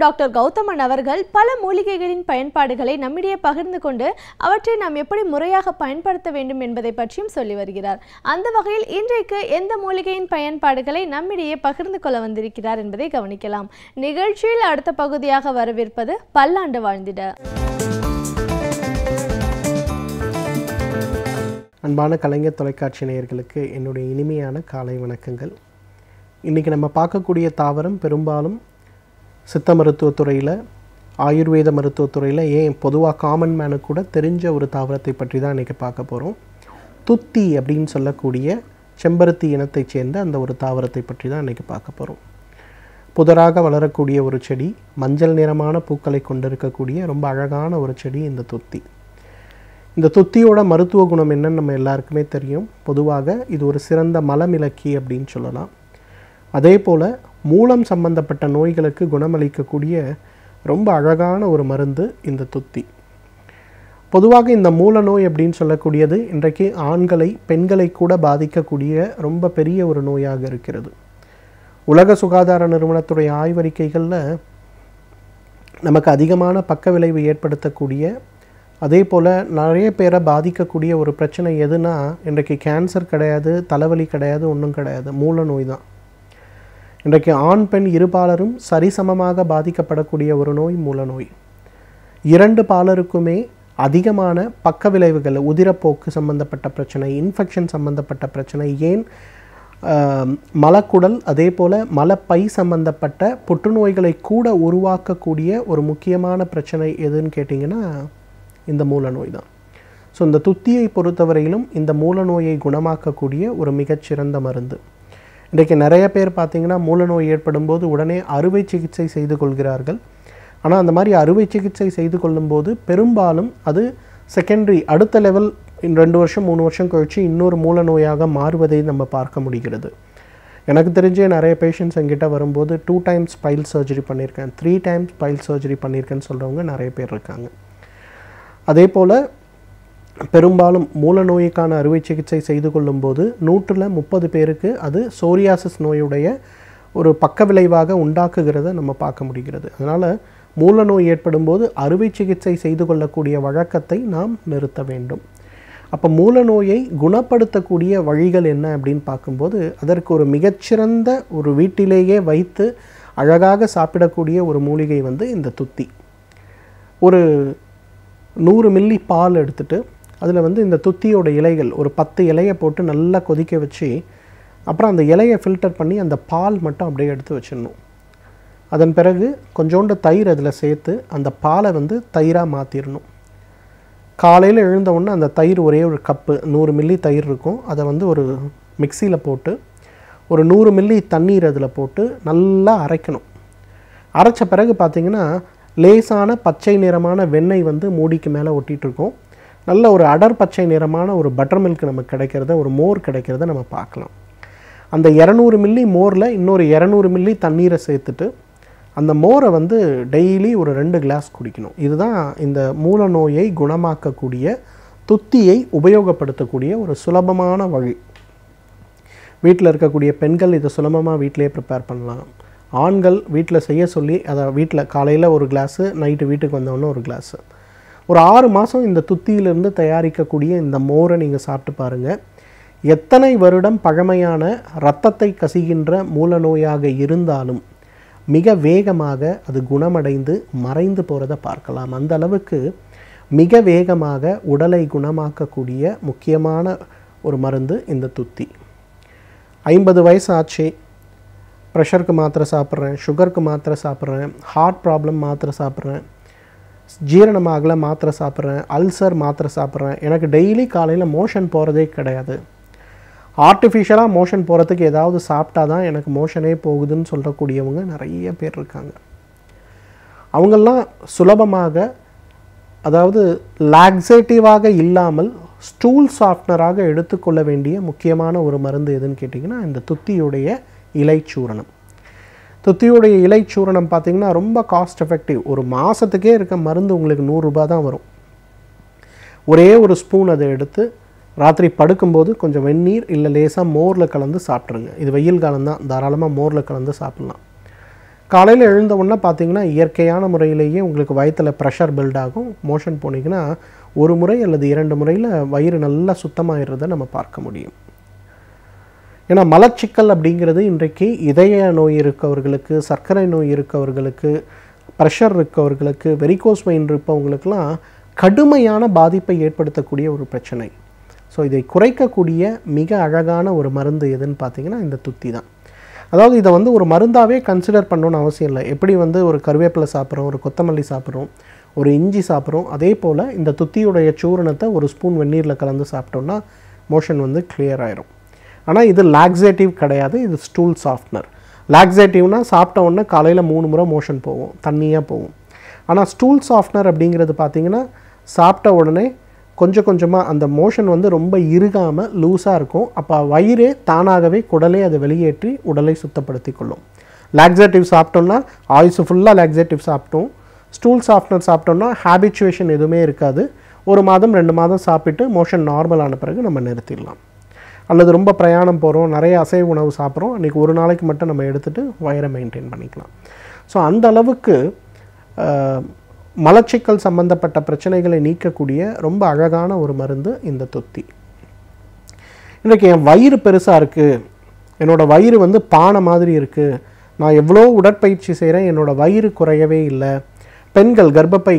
Doctor Gowthaman அவர்கள் பல மூலிகைகளின் பயன்பாடுகளை நம்மிடையே பகிர்ந்து கொண்டு அவற்றை நாம் எப்படி முறையாக பயன்படுத்த வேண்டும் என்பதை பற்றியும் சொல்லி வருகிறார். அந்த வகையில் இன்றைக்கு எந்த மூலிகையின் பயன்பாடுகளை நம்மிடையே பகிர்ந்து கொள்ள வந்திருக்கிறார் என்பதை கவனிக்கலாம். நிகழ்ச்சியில் அடுத்த பகுதியாக வரவிருப்பது பல்லாண்டு வாழ்ந்திட. அன்பான கலைஞர் தொலைக்காட்சி நேயர்களுக்கு என்னுடைய இனிமையான காலை வணக்கங்கள். இன்றைக்கி நம்ம பார்க்கக்கூடிய தாவரம் பெரும்பாலும் சித்த மருத்துவத்துறையில், ஆயுர்வேத மருத்துவத்துறையில், ஏன் பொதுவாக காமன் மேனுக்கு கூட தெரிஞ்ச ஒரு தாவரத்தை பற்றி தான் இன்றைக்கி பார்க்க போகிறோம். துத்தி அப்படின்னு சொல்லக்கூடிய செம்பருத்தி இனத்தைச் சேர்ந்த அந்த ஒரு தாவரத்தை பற்றி தான் இன்றைக்கி பார்க்க போகிறோம். புதராக வளரக்கூடிய ஒரு செடி, மஞ்சள் நிறமான பூக்களை கொண்டிருக்கக்கூடிய ரொம்ப அழகான ஒரு செடி இந்த துத்தி. இந்த துத்தியோட மருத்துவ குணம் என்னன்னு நம்ம எல்லாருக்குமே தெரியும். பொதுவாக இது ஒரு சிறந்த மலமிளக்கி அப்படின்னு சொல்லலாம். அதே போல் மூலம் சம்பந்தப்பட்ட நோய்களுக்கு குணமளிக்கக்கூடிய ரொம்ப அழகான ஒரு மருந்து இந்த துத்தி. பொதுவாக இந்த மூல நோய் அப்படின்னு சொல்லக்கூடியது இன்றைக்கு ஆண்களை, பெண்களை கூட பாதிக்கக்கூடிய ரொம்ப பெரிய ஒரு நோயாக இருக்கிறது. உலக சுகாதார நிறுவனத்துடைய ஆய்வறிக்கைகளில் நமக்கு அதிகமான பக்க விளைவு ஏற்படுத்தக்கூடிய, அதே போல் நிறைய பேரை பாதிக்கக்கூடிய ஒரு பிரச்சனை எதுனா இன்றைக்கு கேன்சர் கிடையாது, தலைவலி கிடையாது, ஒன்றும் கிடையாது, மூல நோய் தான். இன்றைக்கு ஆண் பெண் இருபாலரும் சரிசமமாக பாதிக்கப்படக்கூடிய ஒரு நோய் மூல நோய். இரண்டு பாலருக்குமே அதிகமான பக்க விளைவுகள், உதிரப்போக்கு சம்பந்தப்பட்ட பிரச்சனை, இன்ஃபெக்ஷன் சம்பந்தப்பட்ட பிரச்சனை, ஏன் மலக்குடல், அதே போல் மலப்பை சம்பந்தப்பட்ட புற்றுநோய்களை கூட உருவாக்கக்கூடிய ஒரு முக்கியமான பிரச்சனை எதுன்னு கேட்டிங்கன்னா இந்த மூல நோய் தான். ஸோ இந்த துத்தியை பொறுத்தவரையிலும் இந்த மூல நோயை குணமாக்கக்கூடிய ஒரு மிகச்சிறந்த மருந்து. இன்றைக்கு நிறைய பேர் பார்த்திங்கன்னா மூல நோய் ஏற்படும் போது உடனே அறுவை சிகிச்சை செய்து கொள்கிறார்கள். ஆனால் அந்த மாதிரி அறுவை சிகிச்சை செய்து கொள்ளும்போது பெரும்பாலும் அது செகண்டரி, அடுத்த லெவல் 2 வருஷம் 3 வருஷம் கழித்து இன்னொரு மூல நோயாக மாறுவதை நம்ம பார்க்க முடிகிறது. எனக்கு தெரிஞ்சே நிறைய பேஷண்ட்ஸ் என்கிட்ட வரும்போது 2 டைம்ஸ் பைல் சர்ஜரி பண்ணியிருக்கேன், 3 டைம்ஸ் பைல் சர்ஜரி பண்ணியிருக்கேன்னு சொல்கிறவங்க நிறைய பேர் இருக்காங்க. அதே போல் பெரும்பாலும் மூல நோய்க்கான அறுவை சிகிச்சை செய்து கொள்ளும்போது 130 பேருக்கு அது சோரியாசிஸ் நோயுடைய ஒரு பக்க விளைவாக உண்டாக்குகிறத நம்ம பார்க்க முடிகிறது. அதனால் மூல நோய் ஏற்படும் போது அறுவை சிகிச்சை செய்து கொள்ளக்கூடிய வழக்கத்தை நாம் நிறுத்த வேண்டும். அப்போ மூல நோயை குணப்படுத்தக்கூடிய வழிகள் என்ன அப்படின்னு பார்க்கும்போது அதற்கு ஒரு மிகச்சிறந்த ஒரு வீட்டிலேயே வைத்து அழகாக சாப்பிடக்கூடிய ஒரு மூலிகை இந்த துத்தி. ஒரு 100 மில்லி பால் எடுத்துகிட்டு அதில் இந்த துத்தியோட இலைகள் ஒரு 10 இலையை போட்டு நல்லா கொதிக்க வச்சு, அப்புறம் அந்த இலையை ஃபில்டர் பண்ணி அந்த பால் மட்டும் அப்படியே எடுத்து வச்சிடணும். அதன் பிறகு கொஞ்சோண்டு தயிர் அதில் சேர்த்து அந்த பாலை தயிராக மாற்றிடணும். காலையில் எழுந்தவுடனே அந்த தயிர் ஒரே ஒரு கப்பு 100 மில்லி தயிர் இருக்கும், அதை ஒரு மிக்சியில் போட்டு ஒரு 100 மில்லி தண்ணீர் அதில் போட்டு நல்லா அரைக்கணும். அரைச்ச பிறகு பார்த்திங்கன்னா லேசான பச்சை நிறமான வெண்ணெய் மூடிக்கு மேலே ஒட்டிகிட்ருக்கோம். நல்ல ஒரு அடர் பச்சை நிறமான ஒரு பட்டர் மில்க் நமக்கு கிடைக்கிறத, ஒரு மோர் கிடைக்கிறத நம்ம பார்க்கலாம். அந்த 200 மில்லி மோரில் இன்னொரு 200 மில்லி தண்ணீரை சேர்த்துட்டு அந்த மோரை டெய்லி ஒரு 2 கிளாஸ் குடிக்கணும். இதுதான் இந்த மூல நோயை குணமாக்கக்கூடிய, துத்தியை உபயோகப்படுத்தக்கூடிய ஒரு சுலபமான வழி. வீட்டில் இருக்கக்கூடிய பெண்கள் இதை சுலபமாக வீட்டிலே ப்ரிப்பேர் பண்ணலாம். ஆண்கள் வீட்டில் செய்ய சொல்லி அதை வீட்டில் காலையில் ஒரு கிளாஸு, நைட்டு வீட்டுக்கு வந்தோடனே ஒரு கிளாஸு, ஒரு 6 மாதம் இந்த துத்தியிலிருந்து தயாரிக்கக்கூடிய இந்த மோரை நீங்கள் சாப்பிட்டு பாருங்கள். எத்தனை வருடம் பழமையான இரத்தத்தை கசிகின்ற மூல நோயாக இருந்தாலும் மிக வேகமாக அது குணமடைந்து மறைந்து போகிறத பார்க்கலாம். அந்த அளவுக்கு மிக வேகமாக உடலை குணமாக்கக்கூடிய முக்கியமான ஒரு மருந்து இந்த துத்தி. 50 வயசு ஆச்சு, ப்ரெஷருக்கு மாத்திரை சாப்பிட்றேன், சுகருக்கு மாத்திரை சாப்பிட்றேன், ஹார்ட் ப்ராப்ளம் மாத்திரை சாப்பிட்றேன், ஜீரணமாகலை மாத்திரை சாப்பிட்றேன், அல்சர் மாத்திரை சாப்பிட்றேன், எனக்கு டெய்லி காலையில் மோஷன் போகிறதே கிடையாது, ஆர்டிஃபிஷியலாக மோஷன் போகிறதுக்கு ஏதாவது சாப்பிட்டா தான் எனக்கு மோஷனே போகுதுன்னு சொல்லக்கூடியவங்க நிறைய பேர் இருக்காங்க. அவங்கெல்லாம் சுலபமாக, அதாவது லாக்ஸேட்டிவாக இல்லாமல் ஸ்டூல் சாஃப்ட்னராக எடுத்துக்கொள்ள வேண்டிய முக்கியமான ஒரு மருந்து எதுன்னு கேட்டிங்கன்னா இந்த துத்தியுடைய இலைச்சூரணம். துத்தியுடைய இலைச்சூரணம் பார்த்திங்கன்னா ரொம்ப காஸ்ட் எஃபெக்டிவ். ஒரு மாதத்துக்கே இருக்க மருந்து உங்களுக்கு 100 ரூபா தான் வரும். ஒரே ஒரு ஸ்பூன் அதை எடுத்து ராத்திரி படுக்கும்போது கொஞ்சம் வெந்நீர் இல்லை லேசாக மோரில் கலந்து சாப்பிட்ருங்க. இது வெயில் காலம்தான், தாராளமாக மோரில் கலந்து சாப்பிட்லாம். காலையில் எழுந்த உடனே பார்த்தீங்கன்னா இயற்கையான முறையிலேயே உங்களுக்கு வயிற்றில் ப்ரெஷர் பில்ட் ஆகும். மோஷன் போனீங்கன்னா ஒரு முறை அல்லது 2 முறையில் வயிறு நல்லா சுத்தமாகிடுறதை நம்ம பார்க்க முடியும். ஏன்னா மலச்சிக்கல் அப்படிங்கிறது இன்றைக்கு இதய நோய் இருக்கவர்களுக்கு, சர்க்கரை நோய் இருக்கவர்களுக்கு, ப்ரெஷர் இருக்கவர்களுக்கு, வெரிகோஸ் வெயின் இருப்பவங்களுக்கெல்லாம் கடுமையான பாதிப்பை ஏற்படுத்தக்கூடிய ஒரு பிரச்சனை. ஸோ இதை குறைக்கக்கூடிய மிக அழகான ஒரு மருந்து எதுன்னு பார்த்தீங்கன்னா இந்த துத்தி தான். அதாவது இதை வந்து ஒரு மருந்தாகவே கன்சிடர் பண்ணணும்னு அவசியம் இல்லை. எப்படி வந்து ஒரு கருவேப்பிலை சாப்பிட்றோம், ஒரு கொத்தமல்லி சாப்பிட்றோம், ஒரு இஞ்சி சாப்பிட்றோம், அதே போல் இந்த துத்தியுடைய சூரணத்தை ஒரு ஸ்பூன் வெந்நீரில் கலந்து சாப்பிட்டோம்னா மோஷன் வந்து கிளியர் ஆயிரும். ஆனால் இது லாக்ஸேட்டிவ் கிடையாது, இது ஸ்டூல் சாஃப்ட்னர். லாக்ஸேட்டிவ்னா சாப்பிட்ட உடனே காலையில் 3 முறை மோஷன் போகும், தண்ணியாக போகும். ஆனால் ஸ்டூல் சாஃப்ட்னர் அப்படிங்கிறது பார்த்திங்கன்னா சாப்பிட்ட உடனே கொஞ்சம் கொஞ்சமாக அந்த மோஷன் வந்து ரொம்ப இறுகாமல் லூஸாக இருக்கும். அப்போ வயிறே தானாகவே குடலே அதை வெளியேற்றி உடலை சுத்தப்படுத்தி கொள்ளும். லாக்ஸேட்டிவ் சாப்பிட்டோம்னா ஆயுசு ஃபுல்லாக லாக்ஸேட்டிவ் சாப்பிட்டோம். ஸ்டூல் சாஃப்ட்னர் சாப்பிட்டோம்னா ஹேபிச்சுவேஷன் எதுவுமே இருக்காது. 1 மாதம் 2 மாதம் சாப்பிட்டு மோஷன் நார்மலான பிறகு நம்ம நிறுத்திடலாம். அல்லது ரொம்ப பிரயாணம் போகிறோம், நிறைய அசைவ உணவு சாப்பிட்றோம், அன்றைக்கி ஒரு நாளைக்கு மட்டும் நம்ம எடுத்துகிட்டு வயிறை மெயின்டைன் பண்ணிக்கலாம். ஸோ அந்த அளவுக்கு மலச்சிக்கல் சம்பந்தப்பட்ட பிரச்சனைகளை நீக்கக்கூடிய ரொம்ப அழகான ஒரு மருந்து இந்த துத்தி. இன்றைக்கி என் வயிறு பெருசாக இருக்குது, என்னோடய வயிறு வந்து பானை மாதிரி இருக்குது, நான் எவ்வளோ உடற்பயிற்சி செய்கிறேன், என்னோடய வயிறு குறையவே இல்லை. பெண்கள் கர்ப்பப்பை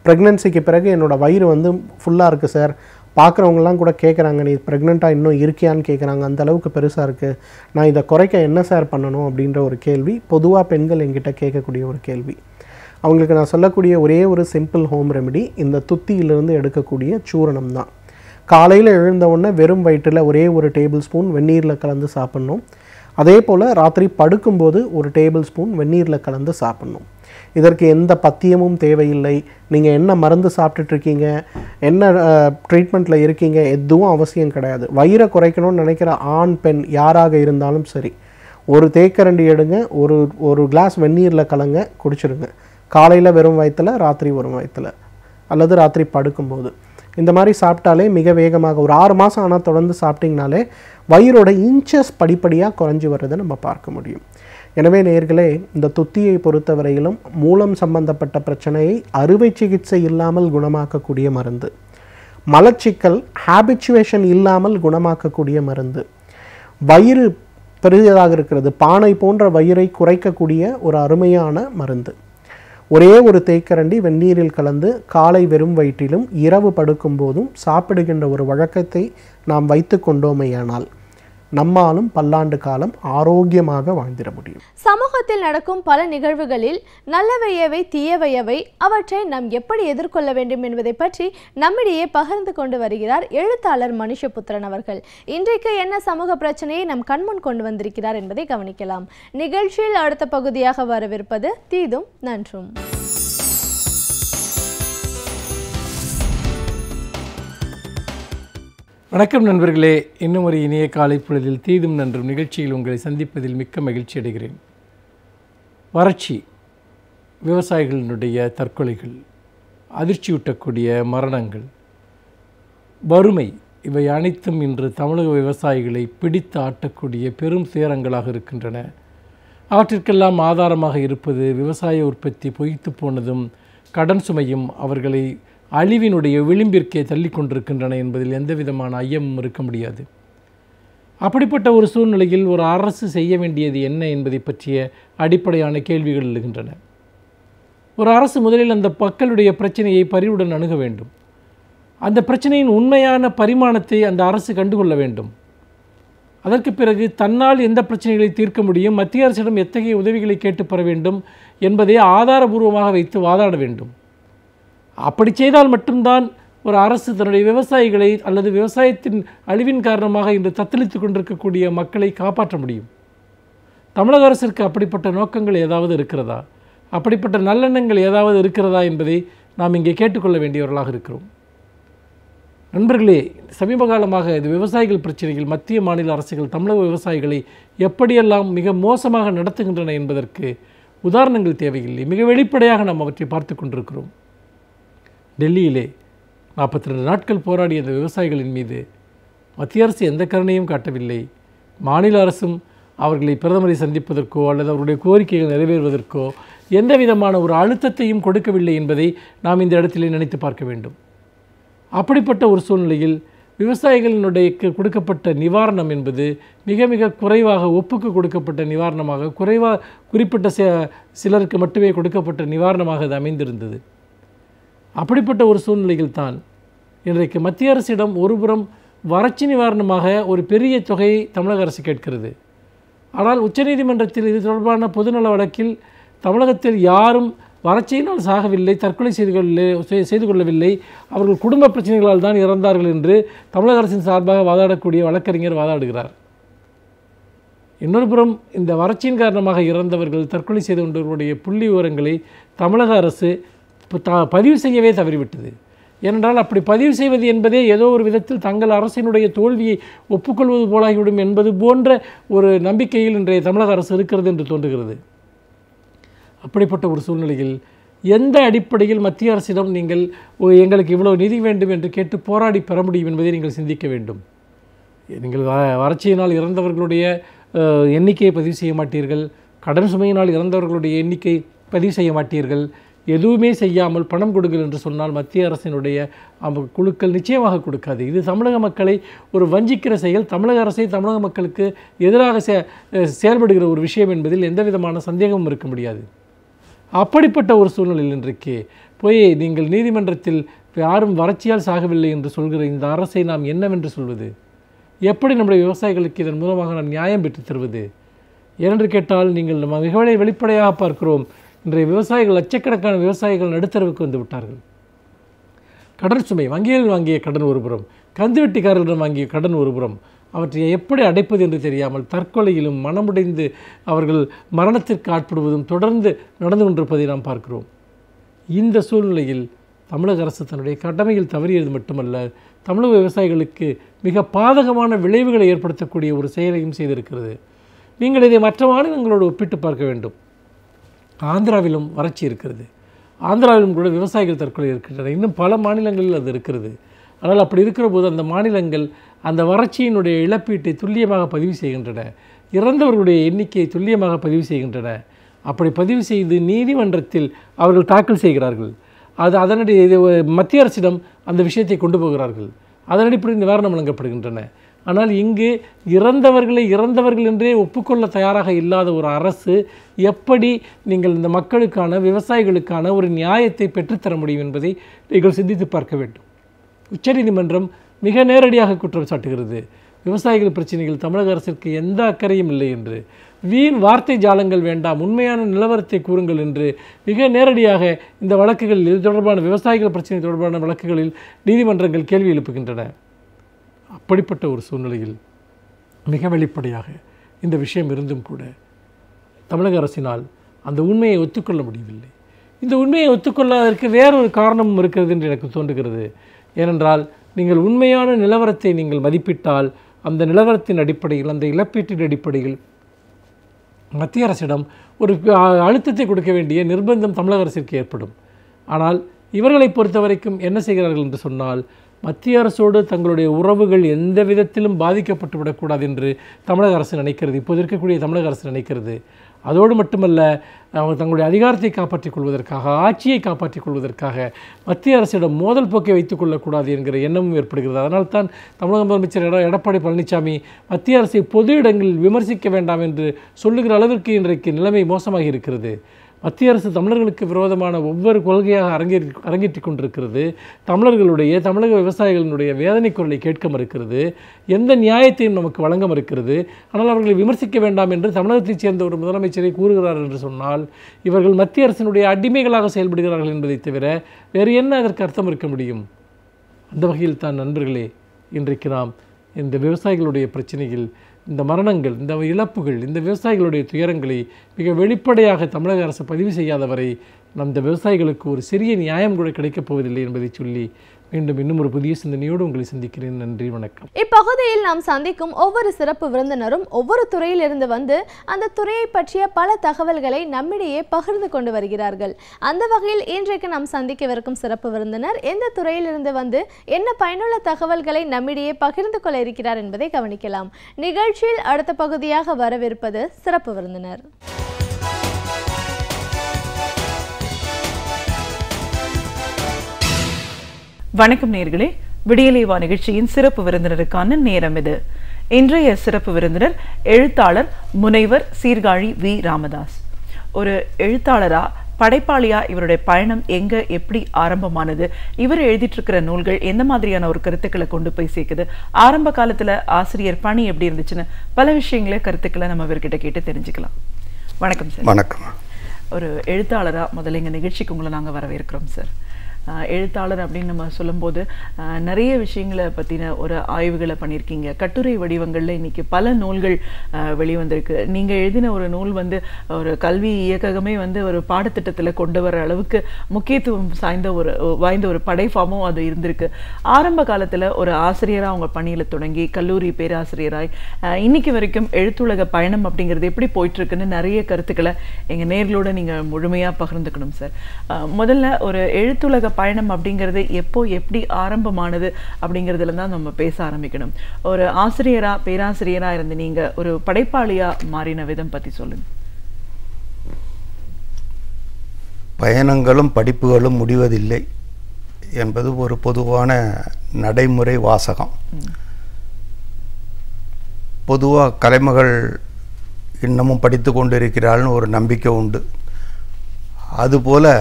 ப்ரெக்னென்சிக்கு பிறகு என்னோடய வயிறு வந்து ஃபுல்லாக இருக்குது சார், பார்க்குறவங்கலாம் கூட கேட்குறாங்க, நீ ப்ரெக்னெண்ட்டாக இன்னும் இருக்கியான்னு கேட்குறாங்க, அந்த அளவுக்கு பெருசாக இருக்குது, நான் இதை குறைக்க என்ன சார் பண்ணணும் அப்படின்ற ஒரு கேள்வி பொதுவாக பெண்கள் என்கிட்ட கேட்கக்கூடிய ஒரு கேள்வி. அவங்களுக்கு நான் சொல்லக்கூடிய ஒரே ஒரு சிம்பிள் ஹோம் ரெமெடி இந்த துத்தியிலிருந்து எடுக்கக்கூடிய சூரணம் தான். காலையில் எழுந்த உடனே வெறும் வயிற்றில் ஒரே ஒரு டேபிள் ஸ்பூன் வெந்நீரில் கலந்து சாப்பிட்ணும். அதே போல் ராத்திரி படுக்கும்போது ஒரு டேபிள் ஸ்பூன் வெந்நீரில் கலந்து சாப்பிட்ணும். இதற்கு எந்த பத்தியமும் தேவையில்லை. நீங்கள் என்ன மருந்து சாப்பிட்டுட்ருக்கீங்க, என்ன ட்ரீட்மெண்ட்டில் இருக்கீங்க, எதுவும் அவசியம் கிடையாது. வயிறை குறைக்கணும்னு நினைக்கிற ஆண் பெண் யாராக இருந்தாலும் சரி, ஒரு தேக்கரண்டி எடுங்க, ஒரு கிளாஸ் வெந்நீரில் கலங்க, குடிச்சிடுங்க. காலையில் வெறும் வயிற்றில், ராத்திரி வெறும் வயிற்றில், அல்லது ராத்திரி படுக்கும்போது இந்த மாதிரி சாப்பிட்டாலே மிக வேகமாக ஒரு 6 மாதம் ஆனால் தொடர்ந்து சாப்பிட்டிங்கனாலே வயிறோட இன்ச்சஸ் படிப்படியாக குறைஞ்சி வர்றதை நம்ம பார்க்க முடியும். எனவே நேயர்களே, இந்த துத்தியை பொறுத்தவரையிலும் மூலம் சம்பந்தப்பட்ட பிரச்சனையை அறுவை சிகிச்சை இல்லாமல் குணமாக்கக்கூடிய மருந்து, மலச்சிக்கல் ஹேபிச்சுவேஷன் இல்லாமல் குணமாக்கக்கூடிய மருந்து, வயிறு பெரியதாக இருக்கிறது, பானை போன்ற வயிறை குறைக்கக்கூடிய ஒரு அருமையான மருந்து. ஒரே ஒரு தேக்கரண்டி வெந்நீரில் கலந்து காலை வெறும் வயிற்றிலும் இரவு படுக்கும் போதும் சாப்பிடுகின்ற ஒரு வழக்கத்தை நாம் வைத்து கொண்டோமேயானால் நம்மாலும் பல்லாண்டு காலம் ஆரோக்கியமாக வாழ்ந்திட முடியும். சமூகத்தில் நடக்கும் பல நிகழ்வுகளில் நல்லவையவை தீயவையவை அவற்றை நாம் எப்படி எதிர்கொள்ள வேண்டும் என்பதை பற்றி நம்மிடையே பகிர்ந்து கொண்டு வருகிறார் எழுத்தாளர் மனுஷபுத்திரன் அவர்கள். இன்றைக்கு என்ன சமூக பிரச்சனையை நம் கண்முன் கொண்டு வந்திருக்கிறார் என்பதை கவனிக்கலாம். நிகழ்ச்சியில் அடுத்த பகுதியாக வரவிருப்பது தீதும் நன்றும். வணக்கம் நண்பர்களே, இன்னும் ஒரு இனிய காலை பொழுதில் தீதும் நன்றும் நிகழ்ச்சியில் உங்களை சந்திப்பதில் மிக்க மகிழ்ச்சி அடைகிறேன். வறட்சி, விவசாயிகளினுடைய தற்கொலைகள், அதிர்ச்சியூட்டக்கூடிய மரணங்கள், வறுமை, இவை அனைத்தும் இன்று தமிழக விவசாயிகளை பிடித்து ஆட்டக்கூடிய பெரும் துயரங்களாக இருக்கின்றன. அவற்றிற்கெல்லாம் ஆதாரமாக இருப்பது விவசாய உற்பத்தி பொய்த்து போனதும் கடன் சுமையும் அவர்களை அழிவினுடைய விளிம்பிற்கே தள்ளி கொண்டிருக்கின்றன என்பதில் எந்த விதமான ஐயமும் இருக்க முடியாது. அப்படிப்பட்ட ஒரு சூழ்நிலையில் ஒரு அரசு செய்ய வேண்டியது என்ன என்பதை பற்றிய அடிப்படையான கேள்விகள் எழுகின்றன. ஒரு அரசு முதலில் அந்த மக்களுடைய பிரச்சனையை பரிவுடன் அணுக வேண்டும். அந்த பிரச்சனையின் உண்மையான பரிமாணத்தை அந்த அரசு கண்டுகொள்ள வேண்டும். அதற்கு பிறகு தன்னால் எந்த பிரச்சனைகளை தீர்க்க முடியும், மத்திய அரசிடம் எத்தகைய உதவிகளை கேட்டு பெற வேண்டும் என்பதை ஆதாரபூர்வமாக வைத்து வாதாட வேண்டும். அப்படி செய்தால் மட்டும்தான் ஒரு அரசு தன்னுடைய விவசாயிகளை அல்லது விவசாயத்தின் அழிவின் காரணமாக இன்று தத்தளித்து கொண்டிருக்கக்கூடிய மக்களை காப்பாற்ற முடியும். தமிழக அரசிற்கு அப்படிப்பட்ட நோக்கங்கள் ஏதாவது இருக்கிறதா, அப்படிப்பட்ட நல்லெண்ணங்கள் ஏதாவது இருக்கிறதா என்பதை நாம் இங்கே கேட்டுக்கொள்ள வேண்டியவர்களாக இருக்கிறோம். நண்பர்களே, சமீப காலமாக இது விவசாயிகள் பிரச்சனைகள் மத்திய மாநில அரசுகள் தமிழக விவசாயிகளை எப்படியெல்லாம் மிக மோசமாக நடத்துகின்றன என்பதற்கு உதாரணங்கள் தேவையில்லை, மிக வெளிப்படையாக நாம் அவற்றை பார்த்து கொண்டிருக்கிறோம். டெல்லியிலே 42 நாட்கள் போராடிய அந்த விவசாயிகளின் மீது மத்திய அரசு எந்த கருணையும் காட்டவில்லை. மாநில அரசும் அவர்களை பிரதமரை சந்திப்பதற்கோ அல்லது அவருடைய கோரிக்கைகள் நிறைவேறுவதற்கோ எந்த விதமான ஒரு அழுத்தத்தையும் கொடுக்கவில்லை என்பதை நாம் இந்த இடத்திலே நினைத்து பார்க்க வேண்டும். அப்படிப்பட்ட ஒரு சூழ்நிலையில் விவசாயிகளினுடைய கொடுக்கப்பட்ட நிவாரணம் என்பது மிக மிக குறைவாக, ஒப்புக்கு கொடுக்கப்பட்ட நிவாரணமாக, குறிப்பிட்ட சிலருக்கு மட்டுமே கொடுக்கப்பட்ட நிவாரணமாக அது அமைந்திருந்தது. அப்படிப்பட்ட ஒரு சூழ்நிலையில் தான் இன்றைக்கு மத்திய அரசிடம் ஒருபுறம் வறட்சி நிவாரணமாக ஒரு பெரிய தொகையை தமிழக அரசு கேட்கிறது. ஆனால் உச்சநீதிமன்றத்தில் இது தொடர்பான பொதுநல வழக்கில் தமிழகத்தில் யாரும் வறட்சியினால் சாகவில்லை, தற்கொலை செய்து கொள்ளவில்லை, அவர்கள் குடும்ப பிரச்சனைகளால் தான் இறந்தார்கள் என்று தமிழக அரசின் சார்பாக வாதாடக்கூடிய வழக்கறிஞர் வாதாடுகிறார். இன்னொரு புறம் இந்த வறட்சியின் காரணமாக இறந்தவர்கள், தற்கொலை செய்து கொண்டவர்களுடைய புள்ளி விவரங்களை தமிழக அரசு பதிவு செய்யவே தவறிவிட்டது. ஏனென்றால் அப்படி பதிவு செய்வது என்பதே ஏதோ ஒரு விதத்தில் தங்கள் அரசினுடைய தோல்வியை ஒப்புக்கொள்வது போலாகிவிடும் என்பது போன்ற ஒரு நம்பிக்கையில் இன்றைய தமிழக அரசு இருக்கிறது என்று தோன்றுகிறது. அப்படிப்பட்ட ஒரு சூழ்நிலையில் எந்த அடிப்படையில் மத்திய அரசிடம் நீங்கள் எங்களுக்கு இவ்வளவு நிதி வேண்டும் என்று கேட்டு போராடி பெற முடியும் என்பதை நீங்கள் சிந்திக்க வேண்டும். நீங்கள் வறட்சியினால் இறந்தவர்களுடைய எண்ணிக்கையை பதிவு செய்ய மாட்டீர்கள், கடன் சுமையினால் இறந்தவர்களுடைய எண்ணிக்கை பதிவு செய்ய மாட்டீர்கள், எதுவுமே செய்யாமல் பணம் கொடுங்கள் என்று சொன்னால் மத்திய அரசினுடைய குழுக்கள் நிச்சயமாக கொடுக்காது. இது தமிழக மக்களை ஒரு வஞ்சிக்கிற செயல், தமிழக அரசை தமிழக மக்களுக்கு எதிராக செயல்படுகிற ஒரு விஷயம் என்பதில் எந்த விதமான சந்தேகமும் இருக்க முடியாது. அப்படிப்பட்ட ஒரு சூழ்நிலையில் இன்றைக்கு போய் நீங்கள் நீதிமன்றத்தில் யாரும் வறட்சியால் சாகவில்லை என்று சொல்கிற இந்த அரசை நாம் என்னவென்று சொல்வது? எப்படி நம்முடைய விவசாயிகளுக்கு இதன் மூலமாக நாம் நியாயம் பெற்று தருவது? ஏனென்று கேட்டால் நீங்கள் நம்ம மிகவும் வெளிப்படையாக பார்க்கிறோம், இன்றைய விவசாயிகள், லட்சக்கணக்கான விவசாயிகள் நடுத்தரவுக்கு வந்து விட்டார்கள். கடன் சுமை, வங்கிகளில் வாங்கிய கடன் ஒருபுறம், கந்துவெட்டிக்காரர்களிடம் வாங்கிய கடன் ஒருபுறம், அவற்றை எப்படி அடைப்பது என்று தெரியாமல் தற்கொலையிலும் மனமுடைந்து அவர்கள் மரணத்திற்கு ஆட்படுவதும் தொடர்ந்து நடந்து கொண்டிருப்பதை நாம் பார்க்கிறோம். இந்த சூழ்நிலையில் தமிழக அரசு தன்னுடைய கடமையில் தவறியது மட்டுமல்ல, தமிழக விவசாயிகளுக்கு மிக பாதகமான விளைவுகளை ஏற்படுத்தக்கூடிய ஒரு செயலையும் செய்திருக்கிறது. நீங்கள் இதை மற்ற மாநிலங்களோடு ஒப்பிட்டு பார்க்க வேண்டும். ஆந்திராவிலும் வறட்சி இருக்கிறது, ஆந்திராவிலும் கூட விவசாயிகள் தற்கொலை இருக்கின்றன, இன்னும் பல மாநிலங்களில் அது இருக்கிறது. ஆனால் அப்படி இருக்கிற போது அந்த மாநிலங்கள் அந்த வறட்சியினுடைய இழப்பீட்டை துல்லியமாக பதிவு செய்கின்றன, இறந்தவர்களுடைய எண்ணிக்கையை துல்லியமாக பதிவு செய்கின்றன. அப்படி பதிவு செய்து நீதிமன்றத்தில் அவர்கள் தாக்கல் செய்கிறார்கள். அதனுடைய மத்திய அரசிடம் அந்த விஷயத்தை கொண்டு போகிறார்கள். அதன் அடிப்படையில் நிவாரணம் வழங்கப்படுகின்றன. ஆனால் இங்கு இறந்தவர்கள் என்றே ஒப்புக்கொள்ள தயாராக இல்லாத ஒரு அரசு எப்படி நீங்கள் இந்த மக்களுக்கான, விவசாயிகளுக்கான ஒரு நியாயத்தை பெற்றுத்தர முடியும் என்பதை நீங்கள் சிந்தித்து பார்க்க வேண்டும். உச்சநீதிமன்றம் மிக நேரடியாக குற்றம் சாட்டுகிறது. விவசாயிகள் பிரச்சனைகள் தமிழக அரசிற்கு எந்த அக்கறையும் இல்லை என்று, வீண் வார்த்தை ஜாலங்கள் வேண்டாம், உண்மையான நிலவரத்தை கூறுங்கள் என்று மிக நேரடியாக இந்த வழக்குகளில், இது தொடர்பான விவசாயிகள் பிரச்சனை தொடர்பான வழக்குகளில் நீதிமன்றங்கள் கேள்வி எழுப்புகின்றன. அப்படிப்பட்ட ஒரு சூழ்நிலையில் மிக வெளிப்படையாக இந்த விஷயம் இருந்தும் கூட தமிழக அரசினால் அந்த உண்மையை ஒத்துக்கொள்ள முடியவில்லை. இந்த உண்மையை ஒத்துக்கொள்ளாததற்கு வேறொரு காரணமும் இருக்கிறது என்று எனக்கு தோன்றுகிறது. ஏனென்றால் நீங்கள் உண்மையான நிலவரத்தை நீங்கள் மதிப்பிட்டால் அந்த நிலவரத்தின் அடிப்படையில், அந்த இழப்பீட்டின் அடிப்படையில் மத்திய அரசிடம் ஒரு அழுத்தத்தை கொடுக்க வேண்டிய நிர்பந்தம் தமிழக அரசிற்கு ஏற்படும். ஆனால் இவர்களை பொறுத்த வரைக்கும் என்ன செய்கிறார்கள் என்று சொன்னால், மத்திய அரசோடு தங்களுடைய உறவுகள் எந்த விதத்திலும் பாதிக்கப்பட்டு விடக்கூடாது என்று தமிழக அரசு நினைக்கிறது, இப்போது இருக்கக்கூடிய தமிழக அரசு நினைக்கிறது. அதோடு மட்டுமல்ல, அவங்க தங்களுடைய அதிகாரத்தை காப்பாற்றிக் கொள்வதற்காக, ஆட்சியை காப்பாற்றிக் கொள்வதற்காக மத்திய அரசிடம் மோதல் போக்கை வைத்துக் கொள்ளக்கூடாது என்கிற எண்ணமும் ஏற்படுகிறது. அதனால்தான் தமிழக முதலமைச்சர் எடப்பாடி பழனிசாமி மத்திய அரசை பொது இடங்களில் விமர்சிக்க வேண்டாம் என்று சொல்லுகிற அளவிற்கு இன்றைக்கு நிலைமை மோசமாகி இருக்கிறது. மத்திய அரசு தமிழர்களுக்கு விரோதமான ஒவ்வொரு கொள்கையாக அரங்கேற்றி கொண்டிருக்கிறது. தமிழக விவசாயிகளினுடைய வேதனை குரலை கேட்க மறுக்கிறது, எந்த நியாயத்தையும் நமக்கு வழங்க மறுக்கிறது. ஆனால் அவர்களை விமர்சிக்க வேண்டாம் என்று தமிழகத்தைச் சேர்ந்த ஒரு முதலமைச்சரை கூறுகிறார் என்று சொன்னால், இவர்கள் மத்திய அரசினுடைய அடிமைகளாக செயல்படுகிறார்கள் என்பதை தவிர வேறு என்ன அதற்கு அர்த்தம் இருக்க முடியும்? அந்த வகையில் தான் நண்பர்களே, இன்றைக்கு நாம் இந்த விவசாயிகளுடைய பிரச்சனையில், இந்த மரணங்கள், இந்த இழப்புகள், இந்த விவசாயிகளுடைய துயரங்களை மிக வெளிப்படையாக தமிழக அரசு பதிவு செய்யாத வரை இந்த விவசாயிகளுக்கு ஒரு சிறிய நியாயம் கூட கிடைக்கப் போவதில்லை என்பதை சொல்லி மீண்டும் இன்னும் ஒரு புதிய சிந்தனையோடு உங்களை சந்திக்கிறேன். நன்றி, வணக்கம். இப்பகுதியில் நாம் சந்திக்கும் ஒவ்வொரு சிறப்பு விருந்தினரும் ஒவ்வொரு துறையிலிருந்து வந்து அந்த துறையை பற்றிய பல தகவல்களை நம்மிடையே பகிர்ந்து கொண்டு வருகிறார்கள். அந்த வகையில் இன்றைக்கு நாம் சந்திக்கவிருக்கும் சிறப்பு விருந்தினர் எந்த துறையிலிருந்து வந்து என்ன பயனுள்ள தகவல்களை நம்மிடையே பகிர்ந்து கொள்ள இருக்கிறார் என்பதை கவனிக்கலாம். நிகழ்ச்சியில் அடுத்த பகுதியாக வரவிருப்பது சிறப்பு விருந்தினர். வணக்கம் நேயர்களே, விடியலேவா நிகழ்ச்சியின் சிறப்பு விருந்தினருக்கான நேரம் இது. இன்றைய சிறப்பு விருந்தினர் எழுத்தாளர் முனைவர் சீர்காழி வி. ராமதாஸ். ஒரு எழுத்தாளரா, படைப்பாளியா இவருடைய பயணம் எங்க எப்படி ஆரம்பமானது, இவர் எழுதிட்டு இருக்கிற நூல்கள் எந்த மாதிரியான ஒரு கருத்துக்களை கொண்டு போய் சேர்க்குது, ஆரம்ப காலத்துல ஆசிரியர் பணி எப்படி இருந்துச்சுன்னு பல விஷயங்கள கருத்துக்களை நம்ம இவர்கிட்ட கேட்டு தெரிஞ்சுக்கலாம். வணக்கம் சார். வணக்கம். ஒரு எழுத்தாளரா முதல்ல எங்க நிகழ்ச்சிக்கு உங்களை நாங்க வரவேற்கிறோம் சார். எழுத்தாளர் அப்படின்னு நம்ம சொல்லும்போது நிறைய விஷயங்களை பற்றின ஒரு ஆய்வுகளை பண்ணியிருக்கீங்க. கட்டுரை வடிவங்களில் இன்றைக்கி பல நூல்கள் வெளிவந்திருக்கு. நீங்கள் எழுதின ஒரு நூல் வந்து ஒரு கல்வி இயக்ககமே வந்து ஒரு பாடத்திட்டத்தில் கொண்டு வர அளவுக்கு முக்கியத்துவம் வாய்ந்த ஒரு படைப்பாகவும் அது இருந்திருக்கு. ஆரம்ப காலத்தில் ஒரு ஆசிரியராக அவங்க பணியில் தொடங்கி கல்லூரி பேராசிரியராய் இன்னைக்கு வரைக்கும் எழுத்துலக பயணம் அப்படிங்கிறது எப்படி போயிட்டுருக்குன்னு நிறைய கருத்துக்களை எங்கள் நேர்களோட நீங்கள் முழுமையாக பகிர்ந்துக்கணும் சார். முதல்ல ஒரு எழுத்துலக பயணம் அப்படிங்கிறது எப்போ எப்படி ஆரம்பமானது அப்படிங்கிறதுல தான் நம்ம பேச ஆரம்பிக்கணும். ஒரு ஆசிரியரா பேராசிரியரா இருந்து நீங்க ஒரு படைப்பாளியா மாறின விதம் பத்தி சொல்லுங்க. பயணங்களும் படிப்புகளும் முடிவதில்லை என்பது ஒரு பொதுவான நடைமுறை வாசகம். பொதுவாக கலைமகள் இன்னமும் படித்து கொண்டிருக்கிறாள்னு ஒரு நம்பிக்கை உண்டு. அதுபோல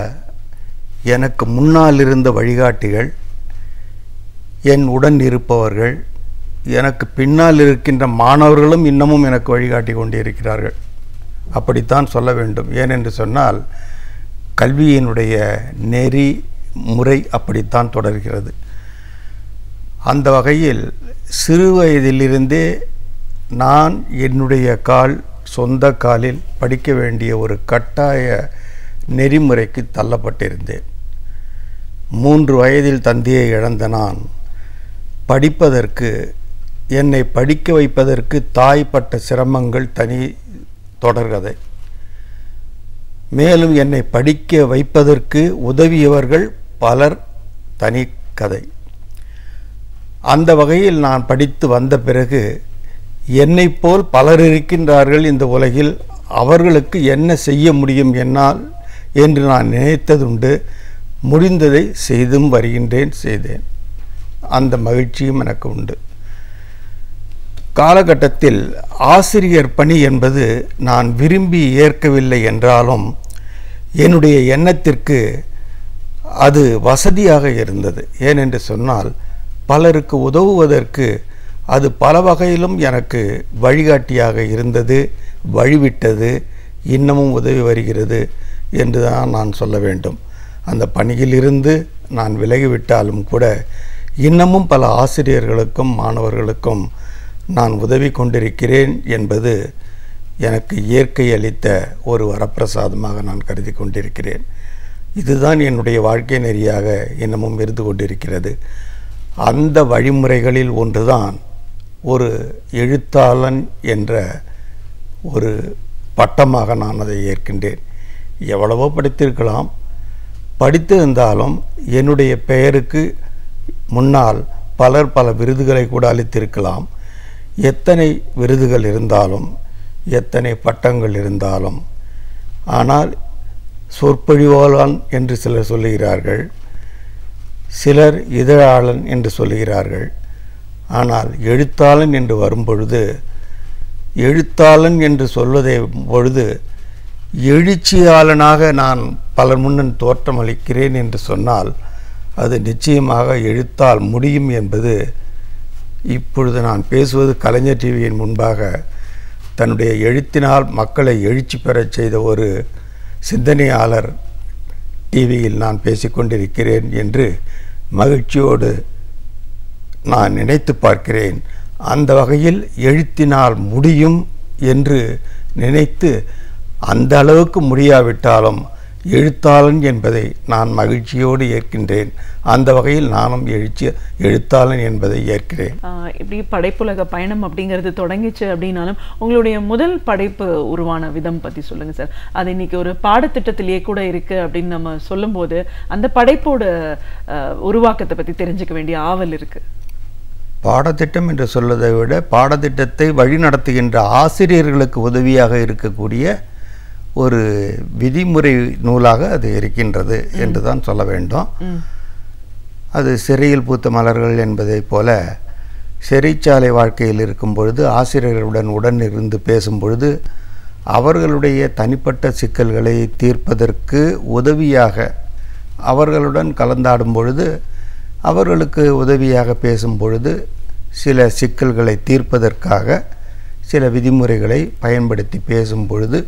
எனக்கு முன்னால் இருந்த வழிகாட்டிகள், என் உடன் இருப்பவர்கள், எனக்கு பின்னால் இருக்கின்ற மாணவர்களும் இன்னமும் எனக்கு வழிகாட்டி கொண்டிருக்கிறார்கள். அப்படித்தான் சொல்ல வேண்டும். ஏனென்று சொன்னால் கல்வியினுடைய நெறி முறை அப்படித்தான் தொடர்கிறது. அந்த வகையில் சிறு வயதிலிருந்தே நான் என்னுடைய சொந்த காலில் படிக்க வேண்டிய ஒரு கட்டாய நெறிமுறைக்கு தள்ளப்பட்டிருந்தேன். 3 வயதில் தந்தையை இழந்த நான் படிப்பதற்கு, என்னை படிக்க வைப்பதற்கு தாய்ப்பட்ட சிரமங்கள் தனி தொடர்கதை. மேலும் என்னை படிக்க வைப்பதற்கு உதவியவர்கள் பலர் தனி கதை. அந்த வகையில் நான் படித்து வந்த பிறகு என்னை போல் பலர் இருக்கின்றார்கள் இந்த உலகில், அவர்களுக்கு என்ன செய்ய முடியும் என்னால் என்று நான் நினைத்ததுண்டு. முடிந்ததை செய்தும் வருகின்றேன், செய்தேன். அந்த மகிழ்ச்சியும் எனக்கு உண்டு. காலகட்டத்தில் ஆசிரியர் பணி என்பது நான் விரும்பி ஏற்கவில்லை என்றாலும் என்னுடைய எண்ணத்திற்கு அது வசதியாக இருந்தது. ஏனென்று சொன்னால் பலருக்கு உதவுவதற்கு அது பல வகையிலும் எனக்கு வழிகாட்டியாக இருந்தது, வழிவிட்டது, இன்னமும் உதவி வருகிறது என்று தான் நான் சொல்ல வேண்டும். அந்த பணியிலிருந்து நான் விலகிவிட்டாலும் கூட இன்னமும் பல ஆசிரியர்களுக்கும் மாணவர்களுக்கும் நான் உதவி கொண்டிருக்கிறேன் என்பது எனக்கு இயற்கை அளித்த ஒரு வரப்பிரசாதமாக நான் கருதி கொண்டிருக்கிறேன். இதுதான் என்னுடைய வாழ்க்கை நெறியாக இன்னமும் இருந்து கொண்டிருக்கிறது. அந்த வழிமுறைகளில் ஒன்றுதான் ஒரு எழுத்தாளன் என்ற ஒரு பட்டமாக நான் அதை ஏற்கின்றேன். எவ்வளவோ படித்திருக்கலாம், படித்திருந்தாலும் என்னுடைய பெயருக்கு முன்னால் பலர் பல விருதுகளை கூட அளித்திருக்கலாம். எத்தனை விருதுகள் இருந்தாலும், எத்தனை பட்டங்கள் இருந்தாலும், ஆனால் சொற்பொழிவாளன் என்று சிலர் சொல்லுகிறார்கள், சிலர் இதழாளன் என்று சொல்லுகிறார்கள். ஆனால் எழுத்தாளன் என்று வரும்பொழுது, எழுத்தாளன் என்று சொல்வதை பொழுது எழுச்சியாளனாக நான் பலர் முன்னன் தோற்றமளிக்கிறேன் என்று சொன்னால் அது நிச்சயமாக எழுத்தால் முடியும் என்பது இப்பொழுது நான் பேசுவது கலைஞர் டிவியின் முன்பாக தன்னுடைய எழுத்தினால் மக்களை எழுச்சி பெறச் செய்த ஒரு சிந்தனையாளர் டிவியில் நான் பேசிக்கொண்டிருக்கிறேன் என்று மகிழ்ச்சியோடு நான் நினைத்து பார்க்கிறேன். அந்த வகையில் எழுத்தினால் முடியும் என்று நினைத்து, அந்த அளவுக்கு முடியாவிட்டாலும் எழுத்தாளன் என்பதை நான் மகிழ்ச்சியோடு ஏற்கின்றேன். அந்த வகையில் நானும் எழுத்தாளன் என்பதை ஏற்கிறேன். இப்படி படைப்புலக பயணம் அப்படிங்கிறது தொடங்கிச்சு அப்படின்னாலும் உங்களுடைய முதல் படைப்பு உருவான விதம் பற்றி சொல்லுங்கள் சார். அது இன்னைக்கு ஒரு பாடத்திட்டத்திலேயே கூட இருக்குது அப்படின்னு நம்ம சொல்லும்போது அந்த படைப்போட உருவாக்கத்தை பற்றி தெரிஞ்சுக்க வேண்டிய ஆவல் இருக்குது. பாடத்திட்டம் என்று சொல்வதை விட பாடத்திட்டத்தை வழிநடத்துகின்ற ஆசிரியர்களுக்கு உதவியாக இருக்கக்கூடிய ஒரு விதிமுறை நூலாக அது இருக்கின்றது என்று தான் சொல்ல வேண்டும். அது சிறையில் பூத்த மலர்கள் என்பதை போல சிறைச்சாலை வாழ்க்கையில் இருக்கும் பொழுது ஆசிரியர்களுடன் உடன் இருந்து பேசும் பொழுது அவர்களுடைய தனிப்பட்ட சிக்கல்களை தீர்ப்பதற்கு உதவியாக அவர்களுடன் கலந்தாடும் பொழுது அவர்களுக்கு உதவியாக பேசும் பொழுது சில சிக்கல்களை தீர்ப்பதற்காக சில விதிமுறைகளை பயன்படுத்தி பேசும் பொழுது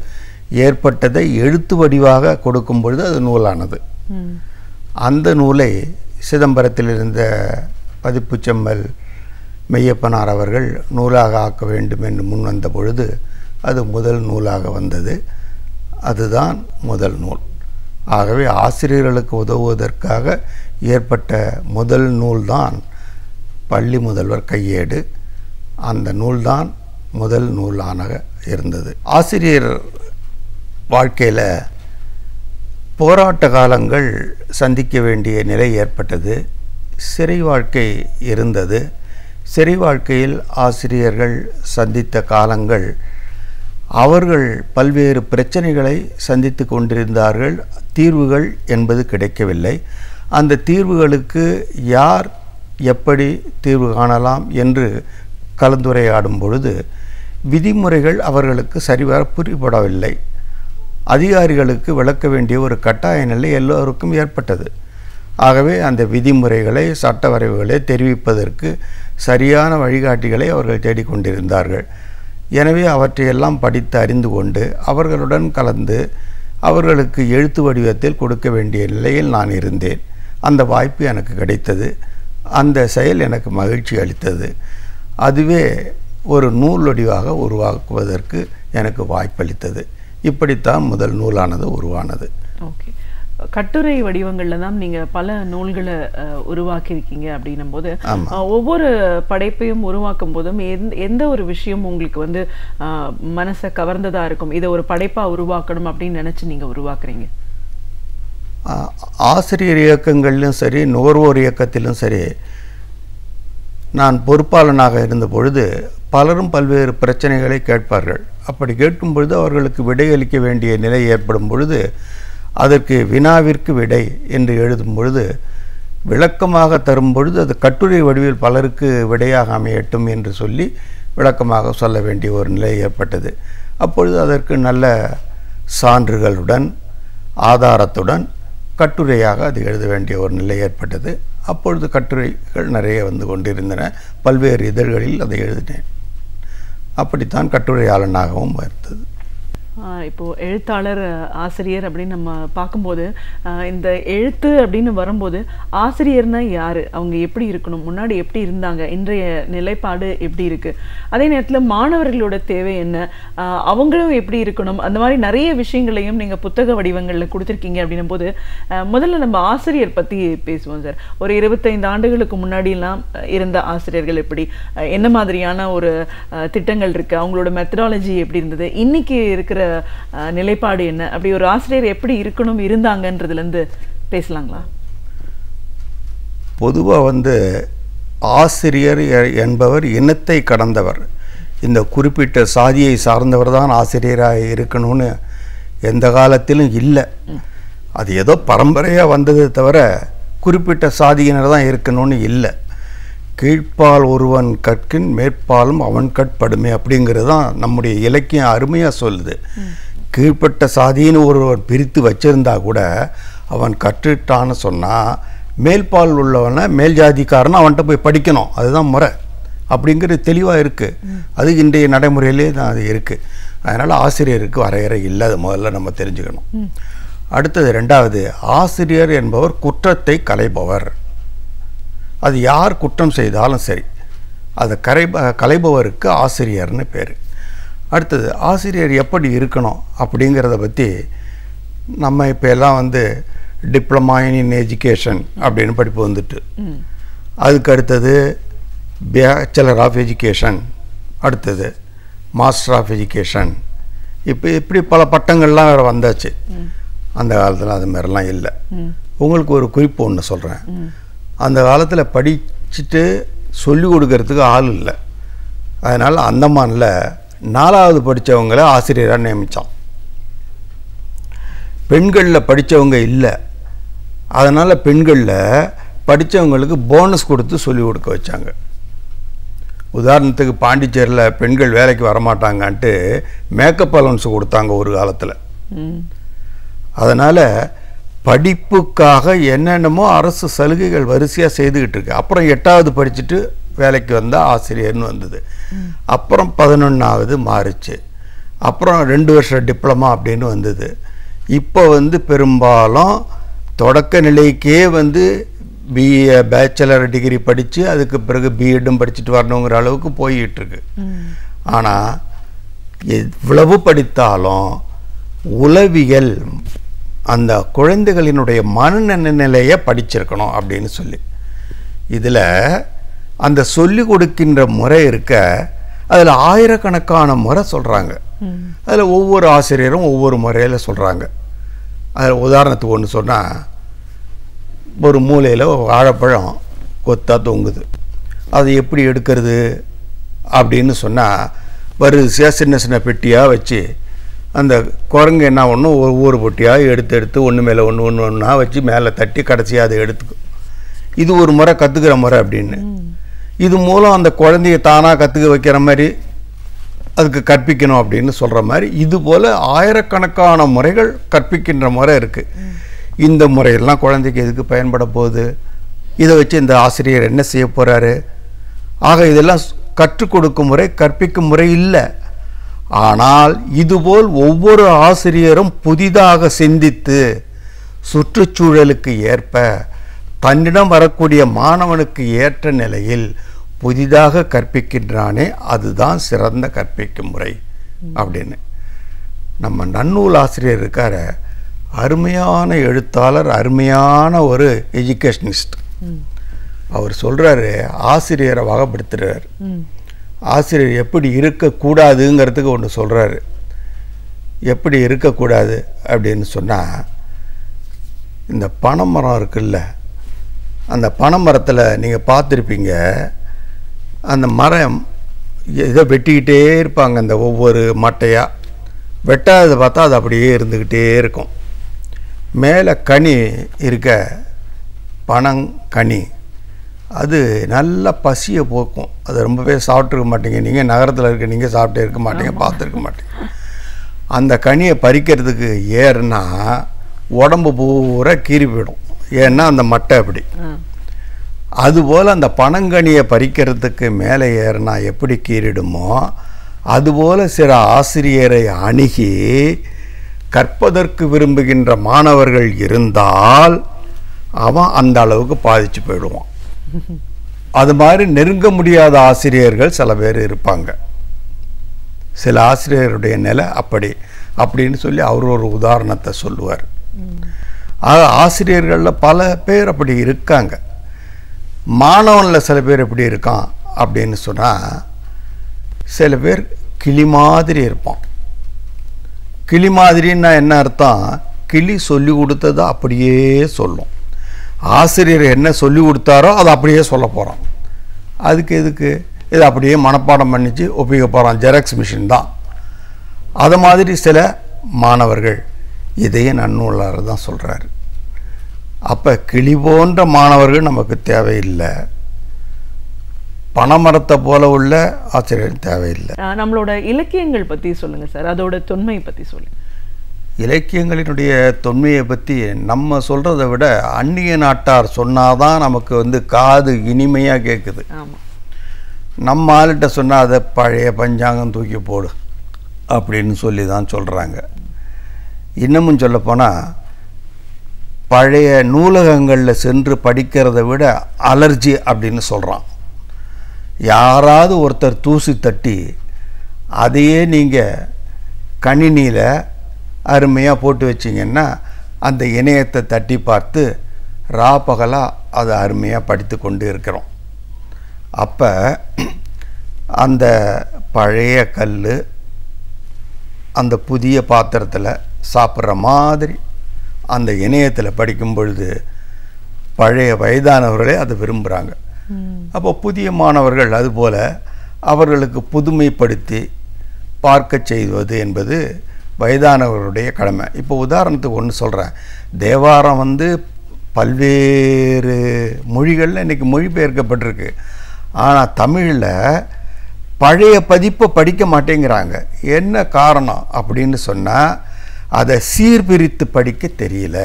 ஏற்பட்டதை எழுத்து வடிவாக கொடுக்கும் பொழுது அது நூலானது. அந்த நூலை சிதம்பரத்தில் இருந்த பதிப்புச்செம்மல் மெய்யப்பனார் அவர்கள் நூலாக ஆக்க வேண்டும் என்று முன் வந்த பொழுது அது முதல் நூலாக வந்தது. அதுதான் முதல் நூல். ஆகவே ஆசிரியர்களுக்கு உதவுவதற்காக ஏற்பட்ட முதல் நூல்தான் பள்ளி முதல்வர் கையேடு. அந்த நூல்தான் முதல் நூலாக இருந்தது. ஆசிரியர் வாழ்க்கையில் போராட்ட காலங்கள் சந்திக்க வேண்டிய நிலை ஏற்பட்டது. சிறை வாழ்க்கை இருந்தது. சிறை வாழ்க்கையில் ஆசிரியர்கள் சந்தித்த காலங்கள் அவர்கள் பல்வேறு பிரச்சனைகளை சந்தித்து கொண்டிருந்தார்கள். தீர்வுகள் என்பது கிடைக்கவில்லை. அந்த தீர்வுகளுக்கு யார் எப்படி தீர்வு காணலாம் என்று கலந்துரையாடும் பொழுது விதிமுறைகள் அவர்களுக்கு சரிவர புரிபடவில்லை. அதிகாரிகளுக்கு விளக்க வேண்டிய ஒரு கட்டாய நிலை எல்லோருக்கும் ஏற்பட்டது. ஆகவே அந்த விதிமுறைகளை சட்ட வரைவுகளை தெரிவிப்பதற்கு சரியான வழிகாட்டிகளை அவர்கள் தேடிக்கொண்டிருந்தார்கள். எனவே அவற்றையெல்லாம் படித்து அறிந்து கொண்டு அவர்களுடன் கலந்து அவர்களுக்கு எழுத்து வடிவத்தில் கொடுக்க வேண்டிய நிலையில் நான் இருந்தேன். அந்த வாய்ப்பு எனக்கு கிடைத்தது. அந்த செயல் எனக்கு மகிழ்ச்சி அளித்தது. அதுவே ஒரு நூல் வடிவாக உருவாக்குவதற்கு எனக்கு வாய்ப்பளித்தது. இப்படித்தான் முதல் நூலானது உருவானது. ஓகே, கட்டுரை வடிவங்களில் தான் நீங்கள் பல நூல்களை உருவாக்கியிருக்கீங்க. அப்படின்னும் போது ஒவ்வொரு படைப்பையும் உருவாக்கும் போதும் எந்த ஒரு விஷயம் உங்களுக்கு மனசை கவர்ந்ததாக இருக்கும், இதை ஒரு படைப்பாக உருவாக்கணும் அப்படின்னு நினச்சி நீங்கள் உருவாக்குறீங்க? ஆசிரியர் இயக்கங்களிலும் சரி நுகர்வோர் இயக்கத்திலும் சரி நான் பொறுப்பாளனாக இருந்த பொழுது பலரும் பல்வேறு பிரச்சனைகளை கேட்பார்கள். அப்படி கேட்கும் பொழுது அவர்களுக்கு விடையளிக்க வேண்டிய நிலை ஏற்படும் பொழுது அதற்கு வினாவிற்கு விடை என்று எழுதும் பொழுது விளக்கமாக தரும் பொழுது அது கட்டுரை வடிவில் பலருக்கு விடையாக அமையட்டும் என்று சொல்லி விளக்கமாக சொல்ல வேண்டிய ஒரு நிலை ஏற்பட்டது. அப்பொழுது அதற்கு நல்ல சான்றுகளுடன் ஆதாரத்துடன் கட்டுரையாக அது எழுத வேண்டிய ஒரு நிலை ஏற்பட்டது. அப்பொழுது கட்டுரைகள் நிறைய வந்து கொண்டிருந்தன. பல்வேறு இதழ்களில் அதை எழுதினேன். அப்படித்தான் கட்டுரையாளனாகவும் இருந்தது. இப்போது எழுத்தாளர் ஆசிரியர் அப்படின்னு நம்ம பார்க்கும்போது இந்த எழுத்து அப்படின்னு வரும்போது ஆசிரியர்னா யார், அவங்க எப்படி இருக்கணும், முன்னாடி எப்படி இருந்தாங்க, இன்றைய நிலைப்பாடு எப்படி இருக்குது, அதே நேரத்தில் மாணவர்களோட தேவை என்ன, அவங்களும் எப்படி இருக்கணும், அந்த மாதிரி நிறைய விஷயங்களையும் நீங்கள் புத்தக வடிவங்களில் கொடுத்துருக்கீங்க. அப்படின்னும் போது முதல்ல நம்ம ஆசிரியர் பற்றி பேசுவோம் சார். ஒரு 25 ஆண்டுகளுக்கு முன்னாடிலாம் இருந்த ஆசிரியர்கள் எப்படி, என்ன மாதிரியான ஒரு திட்டங்கள் இருக்குது, அவங்களோட மெத்தடாலஜி எப்படி இருந்தது, இன்னைக்கு இருக்கிற நிலைப்பாடு என்ன, அப்படி ஒரு ஆசிரியர் எப்படி இருக்கணும் இருந்தாங்கன்றதுலேருந்து பேசலாங்களா? பொதுவாக ஆசிரியர் என்பவர் இனத்தை கடந்தவர். இந்த குறிப்பிட்ட சாதியை சார்ந்தவர் தான் ஆசிரியராக இருக்கணும்னு எந்த காலத்திலும் இல்லை. அது ஏதோ பரம்பரையாக வந்ததை தவிர குறிப்பிட்ட சாதியினர் தான் இருக்கணும்னு இல்லை. கீழ்ப்பால் ஒருவன் கற்கின் மேற்பாலும் அவன் கட்படுமே அப்படிங்கிறது தான் நம்முடைய இலக்கியம் அருமையாக சொல்லுது. கீழ்ப்பட்ட சாதின்னு ஒருவன் பிரித்து வச்சிருந்தா கூட அவன் கற்றுட்டான்னு சொன்னால் மேல்பால் உள்ளவனை மேல் ஜாதிக்காரனை அவன்கிட்ட போய் படிக்கணும், அதுதான் முறை அப்படிங்கிறது தெளிவாக இருக்குது. அது இன்றைய நடைமுறையிலே தான் அது இருக்குது. அதனால் ஆசிரியருக்கு வரையறை இல்லை, அது முதல்ல நம்ம தெரிஞ்சுக்கணும். அடுத்தது ரெண்டாவது, ஆசிரியர் என்பவர் குற்றத்தை களைபவர். அது யார் குற்றம் செய்தாலும் சரி அது களைபவருக்கு ஆசிரியர்னு பேர். அடுத்தது ஆசிரியர் எப்படி இருக்கணும் அப்படிங்கிறத பற்றி நம்ம இப்போ எல்லாம் வந்து டிப்ளமா இன் எஜுகேஷன் அப்படின்னு படிப்பு வந்துட்டு, அதுக்கு அடுத்தது பேச்சுலர் ஆஃப் எஜுகேஷன், அடுத்தது மாஸ்டர் ஆஃப் எஜுகேஷன், இப்போ இப்படி பல பட்டங்கள்லாம் வேறு வந்தாச்சு. அந்த காலத்தில் அது மாதிரிலாம் இல்லை. உங்களுக்கு ஒரு குறிப்பு ஒன்று சொல்கிறேன். அந்த காலத்தில் படிச்சுட்டு சொல்லிக் கொடுக்கறதுக்கு ஆள் இல்லை. அதனால் அந்தமானில் 4வது படித்தவங்கள ஆசிரியராக நியமித்தான். பெண்களில் படித்தவங்க இல்லை. அதனால் பெண்களில் படித்தவங்களுக்கு போனஸ் கொடுத்து சொல்லிக் கொடுக்க வச்சாங்க. உதாரணத்துக்கு பாண்டிச்சேரியில் பெண்கள் வேலைக்கு வரமாட்டாங்கன்ட்டு மேக்கப் அலவன்ஸ் கொடுத்தாங்க ஒரு காலத்தில். அதனால் படிப்புக்காக என்னென்னமோ அரசு சலுகைகள் வரிசையாக செய்துக்கிட்டு இருக்கு. அப்புறம் 8வது படிச்சுட்டு வேலைக்கு வந்தால் ஆசிரியர்னு வந்தது. அப்புறம் 11வது மாறிச்சு. அப்புறம் 2 வருஷம் டிப்ளமா அப்படின்னு வந்தது. இப்போ வந்து பெரும்பாலும் தொடக்க நிலைக்கே வந்து பிஏ பேச்சுலர் டிகிரி படித்து அதுக்கு பிறகு பிஎட்டும் படிச்சுட்டு வரணுங்கிற அளவுக்கு போய்கிட்டுருக்கு. ஆனால் எவ்வளவு படித்தாலும் உளவியல் அந்த குழந்தைகளினுடைய மனநிலையை படிச்சிருக்கணும் அப்படின்னு சொல்லி, இதில் அந்த சொல்லி கொடுக்கின்ற முறை இருக்க, அதில் ஆயிரக்கணக்கான முறை சொல்கிறாங்க. அதில் ஒவ்வொரு ஆசிரியரும் ஒவ்வொரு முறையில் சொல்கிறாங்க. அதில் உதாரணத்துக்கு ஒன்று சொன்னால், ஒரு மூலையில் வாழைப்பழம் கொத்தா தொங்குது, அதை எப்படி எடுக்கிறது அப்படின்னு சொன்னால், வரிசையாக சின்ன சின்ன பெட்டியாக வச்சு அந்த குரங்கு என்ன ஒன்றும் ஒவ்வொரு பொட்டியாக எடுத்து ஒன்று மேலே ஒன்று ஒன்றா வச்சு மேலே தட்டி கடைசியாக அதை எடுத்துக்கும். இது ஒரு முறை கற்றுக்கிற முறை அப்படின்னு. இது மூலம் அந்த குழந்தைய தானாக கற்றுக்க வைக்கிற மாதிரி அதுக்கு கற்பிக்கணும் அப்படின்னு சொல்கிற மாதிரி, இது போல் ஆயிரக்கணக்கான முறைகள் கற்பிக்கின்ற முறை இருக்குது. இந்த முறையெல்லாம் குழந்தைக்கு எதுக்கு பயன்பட போகுது? இதை வச்சு இந்த ஆசிரியர் என்ன செய்ய போகிறாரு? ஆக இதெல்லாம் கற்றுக் கொடுக்கும் முறை, கற்பிக்கும் முறை இல்லை. ஆனால் இதுபோல் ஒவ்வொரு ஆசிரியரும் புதிதாக சிந்தித்து சுற்றுச்சூழலுக்கு ஏற்ப தன்னிடம் வரக்கூடிய மாணவனுக்கு ஏற்ற நிலையில் புதிதாக கற்பிக்கின்றானே, அதுதான் சிறந்த கற்பிக்கும் முறை அப்படின்னு. நம்ம நன்னூல் ஆசிரியர் இருக்கார, அருமையான எழுத்தாளர், அருமையான ஒரு எஜுகேஷனிஸ்ட். அவர் சொல்கிறாரு, ஆசிரியரை வகைப்படுத்துகிறார். ஆசிரியர் எப்படி இருக்கக்கூடாதுங்கிறதுக்கு ஒன்று சொல்கிறாரு. எப்படி இருக்கக்கூடாது அப்படின்னு சொன்னால், இந்த பனைமரம் இருக்குல்ல, அந்த பனைமரத்தில் நீங்கள் பார்த்துருப்பீங்க, அந்த மரம் இதை வெட்டிக்கிட்டே இருப்பாங்க. அந்த ஒவ்வொரு மட்டையாக வெட்டாததை பார்த்தா அது அப்படியே இருந்துக்கிட்டே இருக்கும். மேலே கனி இருக்க பனங்கனி, அது நல்ல பசியை போக்கும். அது ரொம்பவே சாப்பிட்ருக்க மாட்டீங்க. நீங்கள் நகரத்தில் இருக்க நீங்கள் சாப்பிட்டே இருக்க மாட்டீங்க, பார்த்துருக்க மாட்டீங்க. அந்த கனியை பறிக்கிறதுக்கு ஏறுனா உடம்பு பூரா கீறி போயிடும். ஏன்னா அந்த மட்டை அப்படி. அதுபோல் அந்த பனங்கனியை பறிக்கிறதுக்கு மேலே ஏறினா எப்படி கீறிடுமோ, அதுபோல் சில ஆசிரியரை அணுகி கற்பதற்கு விரும்புகின்ற மாணவர்கள் இருந்தால் அவன் அந்த அளவுக்கு பாதிச்சு போயிடுவான். அது மாதிரி நெருங்க முடியாத ஆசிரியர்கள் சில பேர் இருப்பாங்க. சில ஆசிரியருடைய நிலை அப்படி அப்படின்னு சொல்லி அவர் ஒரு உதாரணத்தை சொல்லுவார். ஆசிரியர்களில் பல பேர் அப்படி இருக்காங்க. மாணவனில் சில பேர் எப்படி இருக்கான் அப்படின்னு சொன்னால், சில பேர் கிளி மாதிரி இருப்பான். கிளி மாதிரின்னா என்ன அர்த்தம்? கிளி சொல்லி கொடுத்ததை அப்படியே சொல்லும். ஆசிரியர் என்ன சொல்லி கொடுத்தாரோ அதை அப்படியே சொல்ல போகிறான். அதுக்கு எதுக்கு? இதை அப்படியே மனப்பாடம் பண்ணிச்சு ஒப்பிக்க போகிறான். ஜெராக்ஸ் மிஷின் தான். அது மாதிரி சில மாணவர்கள், இதையே நன்னூலாளர் தான் சொல்கிறாரு. அப்போ கிளி போன்ற மாணவர்கள் நமக்கு தேவையில்லை, பனைமரத்தை போல உள்ள ஆசிரியர் தேவையில்லை. நம்மளோட இலக்கியங்கள் பற்றி சொல்லுங்கள் சார், அதோட தொன்மை பற்றி சொல்லுங்கள். இலக்கியங்களினுடைய தொன்மையை பற்றி நம்ம சொல்கிறத விட அந்நிய நாட்டார் சொன்னாதான் நமக்கு காது இனிமையாக கேட்குது. நம்ம ஆள்கிட்ட சொன்னால் அதை பழைய பஞ்சாங்கம் தூக்கி போடு அப்படின்னு சொல்லி தான் சொல்கிறாங்க. இன்னமும் சொல்லப்போனால் பழைய நூலகங்களில் சென்று படிக்கிறத விட அலர்ஜி அப்படின்னு சொல்கிறான். யாராவது ஒருத்தர் தூசி தட்டி அதையே நீங்கள் கணினியில் அருமையாக போட்டு வச்சிங்கன்னா அந்த இணையத்தை தட்டி பார்த்து ராப்பகலாக அதை அருமையாக படித்து கொண்டு இருக்கிறோம். அப்போ அந்த பழைய கல் அந்த புதிய பாத்திரத்தில் சாப்பிட்ற மாதிரி அந்த இணையத்தில் படிக்கும் பொழுது பழைய வயதானவர்களே அதை விரும்புகிறாங்க. அப்போ புதிய மாணவர்கள் அதுபோல் அவர்களுக்கு புதுமைப்படுத்தி பார்க்க செய்வது என்பது வயதானவர்களுடைய கடமை. இப்போ உதாரணத்துக்கு ஒன்று சொல்கிறேன். தேவாரம் பல்வேறு மொழிகளில் இன்றைக்கி மொழிபெயர்க்கப்பட்டிருக்கு. ஆனால் தமிழில் பழைய பதிப்பை படிக்க மாட்டேங்கிறாங்க. என்ன காரணம் அப்படின்னு சொன்னால் அதை சீர்பிரித்து படிக்க தெரியல.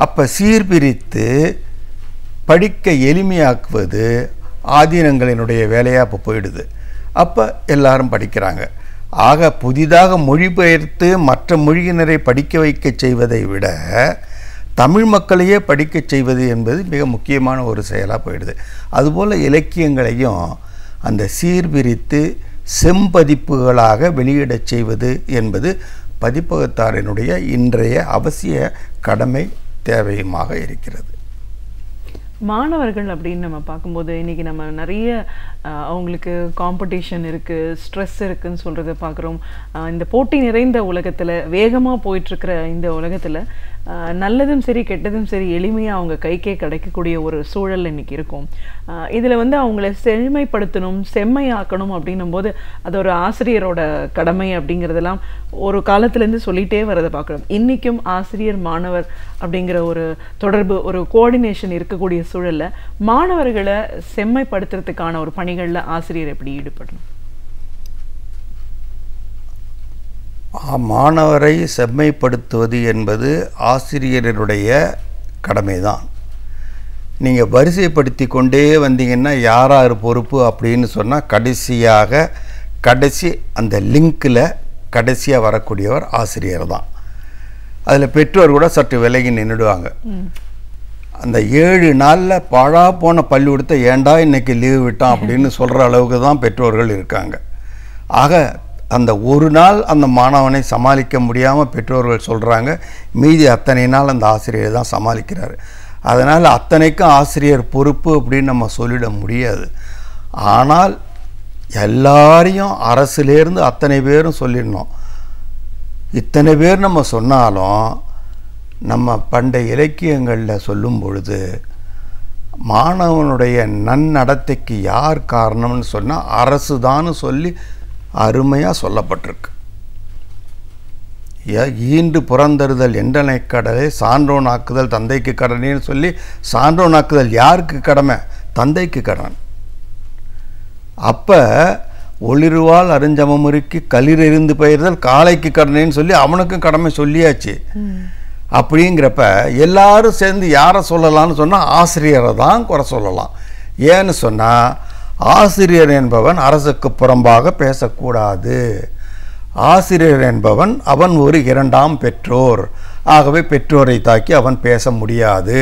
அப்போ சீர்பிரித்து படிக்க எளிமையாக்குவது ஆதீனங்களினுடைய வேலையாக இப்போ போயிடுது. அப்போ எல்லாரும் படிக்கிறாங்க. ஆக புதிதாக மொழிபெயர்த்து மற்ற மொழியினரை படிக்க வைக்க செய்வதை விட தமிழ் மக்களையே படிக்க செய்வது என்பது மிக முக்கியமான ஒரு செயலாக போயிடுது. அதுபோல் இலக்கியங்களையும் அந்த சீர்பிரித்து செம்பதிப்புகளாக வெளியிடச் செய்வது என்பது பதிப்பகத்தாரினுடைய இன்றைய அவசிய கடமை தேவையுமாக இருக்கிறது. மாணவர்கள் அப்படின்னு நம்ம பார்க்கும்போது இன்றைக்கி நம்ம நிறைய அவங்களுக்கு காம்படிஷன் இருக்குது, ஸ்ட்ரெஸ் இருக்குதுன்னு சொல்கிறத பார்க்குறோம். இந்த போட்டி நிறைந்த உலகத்தில், வேகமாக போயிட்டுருக்கிற இந்த உலகத்தில் நல்லதும் சரி கெட்டதும் சரி எளிமையாக அவங்க கைக்கே கிடைக்கக்கூடிய ஒரு சூழல் இன்றைக்கி இருக்கும். இதில் அவங்கள செழுமைப்படுத்தணும், செம்மையாக்கணும் அப்படின்னும் போது அது ஒரு ஆசிரியரோட கடமை அப்படிங்கிறதெல்லாம் ஒரு காலத்துலேருந்து சொல்லிகிட்டே வரதை பார்க்குறோம். இன்றைக்கும் ஆசிரியர் மாணவர் அப்படிங்கிற ஒரு தொடர்பு, ஒரு கோஆர்டினேஷன் இருக்கக்கூடிய சூழலில் மாணவர்களை செம்மைப்படுத்துறதுக்கான ஒரு பணிகளில் ஆசிரியர் எப்படி ஈடுபடணும்? மாணவரை செம்மைப்படுத்துவது என்பது ஆசிரியருடைய கடமைதான். நீங்கள் வரிசைப்படுத்தி கொண்டே வந்தீங்கன்னா யார் பொறுப்பு அப்படின்னு சொன்னால் கடைசி அந்த லிங்கில் கடைசியாக வரக்கூடியவர் ஆசிரியர் தான். அதில் பெற்றோர் கூட சற்று விலகி நின்றுடுவாங்க. அந்த 7 நாளில் பாழா போன பள்ளிக்கூடத்தை ஏண்டா இன்னைக்கு லீவு விட்டான் அப்படின்னு சொல்கிற அளவுக்கு தான் பெற்றோர்கள் இருக்காங்க. ஆக அந்த ஒரு நாள் அந்த மாணவனை சமாளிக்க முடியாமல் பெற்றோர்கள் சொல்கிறாங்க, மீதி அத்தனை நாள் அந்த ஆசிரியர் தான் சமாளிக்கிறார். அதனால் அத்தனைக்கும் ஆசிரியர் பொறுப்பு அப்படின்னு நம்ம சொல்லிட முடியாது. ஆனால் எல்லாரையும் அரசுலேருந்து அத்தனை பேரும் சொல்லிடணும். இத்தனை பேர் நம்ம சொன்னாலும் நம்ம பண்டைய இலக்கியங்களில் சொல்லும் பொழுது மாணவனுடைய நன்னடத்தைக்கு யார் காரணம்னு சொன்னால் அரசு தான் சொல்லி அருமையாக சொல்லப்பட்டிருக்கு. ஈண்டு புறந்தறுதல் என்றனை கடலை சான்றோனாக்குதல் தந்தைக்கு கடனேன்னு சொல்லி சான்றோனாக்குதல் யாருக்கு கடமை? தந்தைக்கு கடன். அப்போ ஒளிருவால் அருஞ்சமமுறுக்கி களிரெறிந்து பயிர்தல் காளைக்கு கடனேன்னு சொல்லி அவனுக்கும் கடமை சொல்லியாச்சு. அப்படிங்கிறப்ப எல்லாரும் சேர்ந்து யாரை சொல்லலாம்னு சொன்னால் ஆசிரியரை தான் குறை சொல்லலாம். ஏன்னு சொன்னால் ஆசிரியர் என்பவன் அரசுக்கு புறம்பாக பேசக்கூடாது. ஆசிரியர் என்பவன் அவன் ஒரு 2ஆம் பெற்றோர். ஆகவே பெற்றோரை தாக்கி அவன் பேச முடியாது.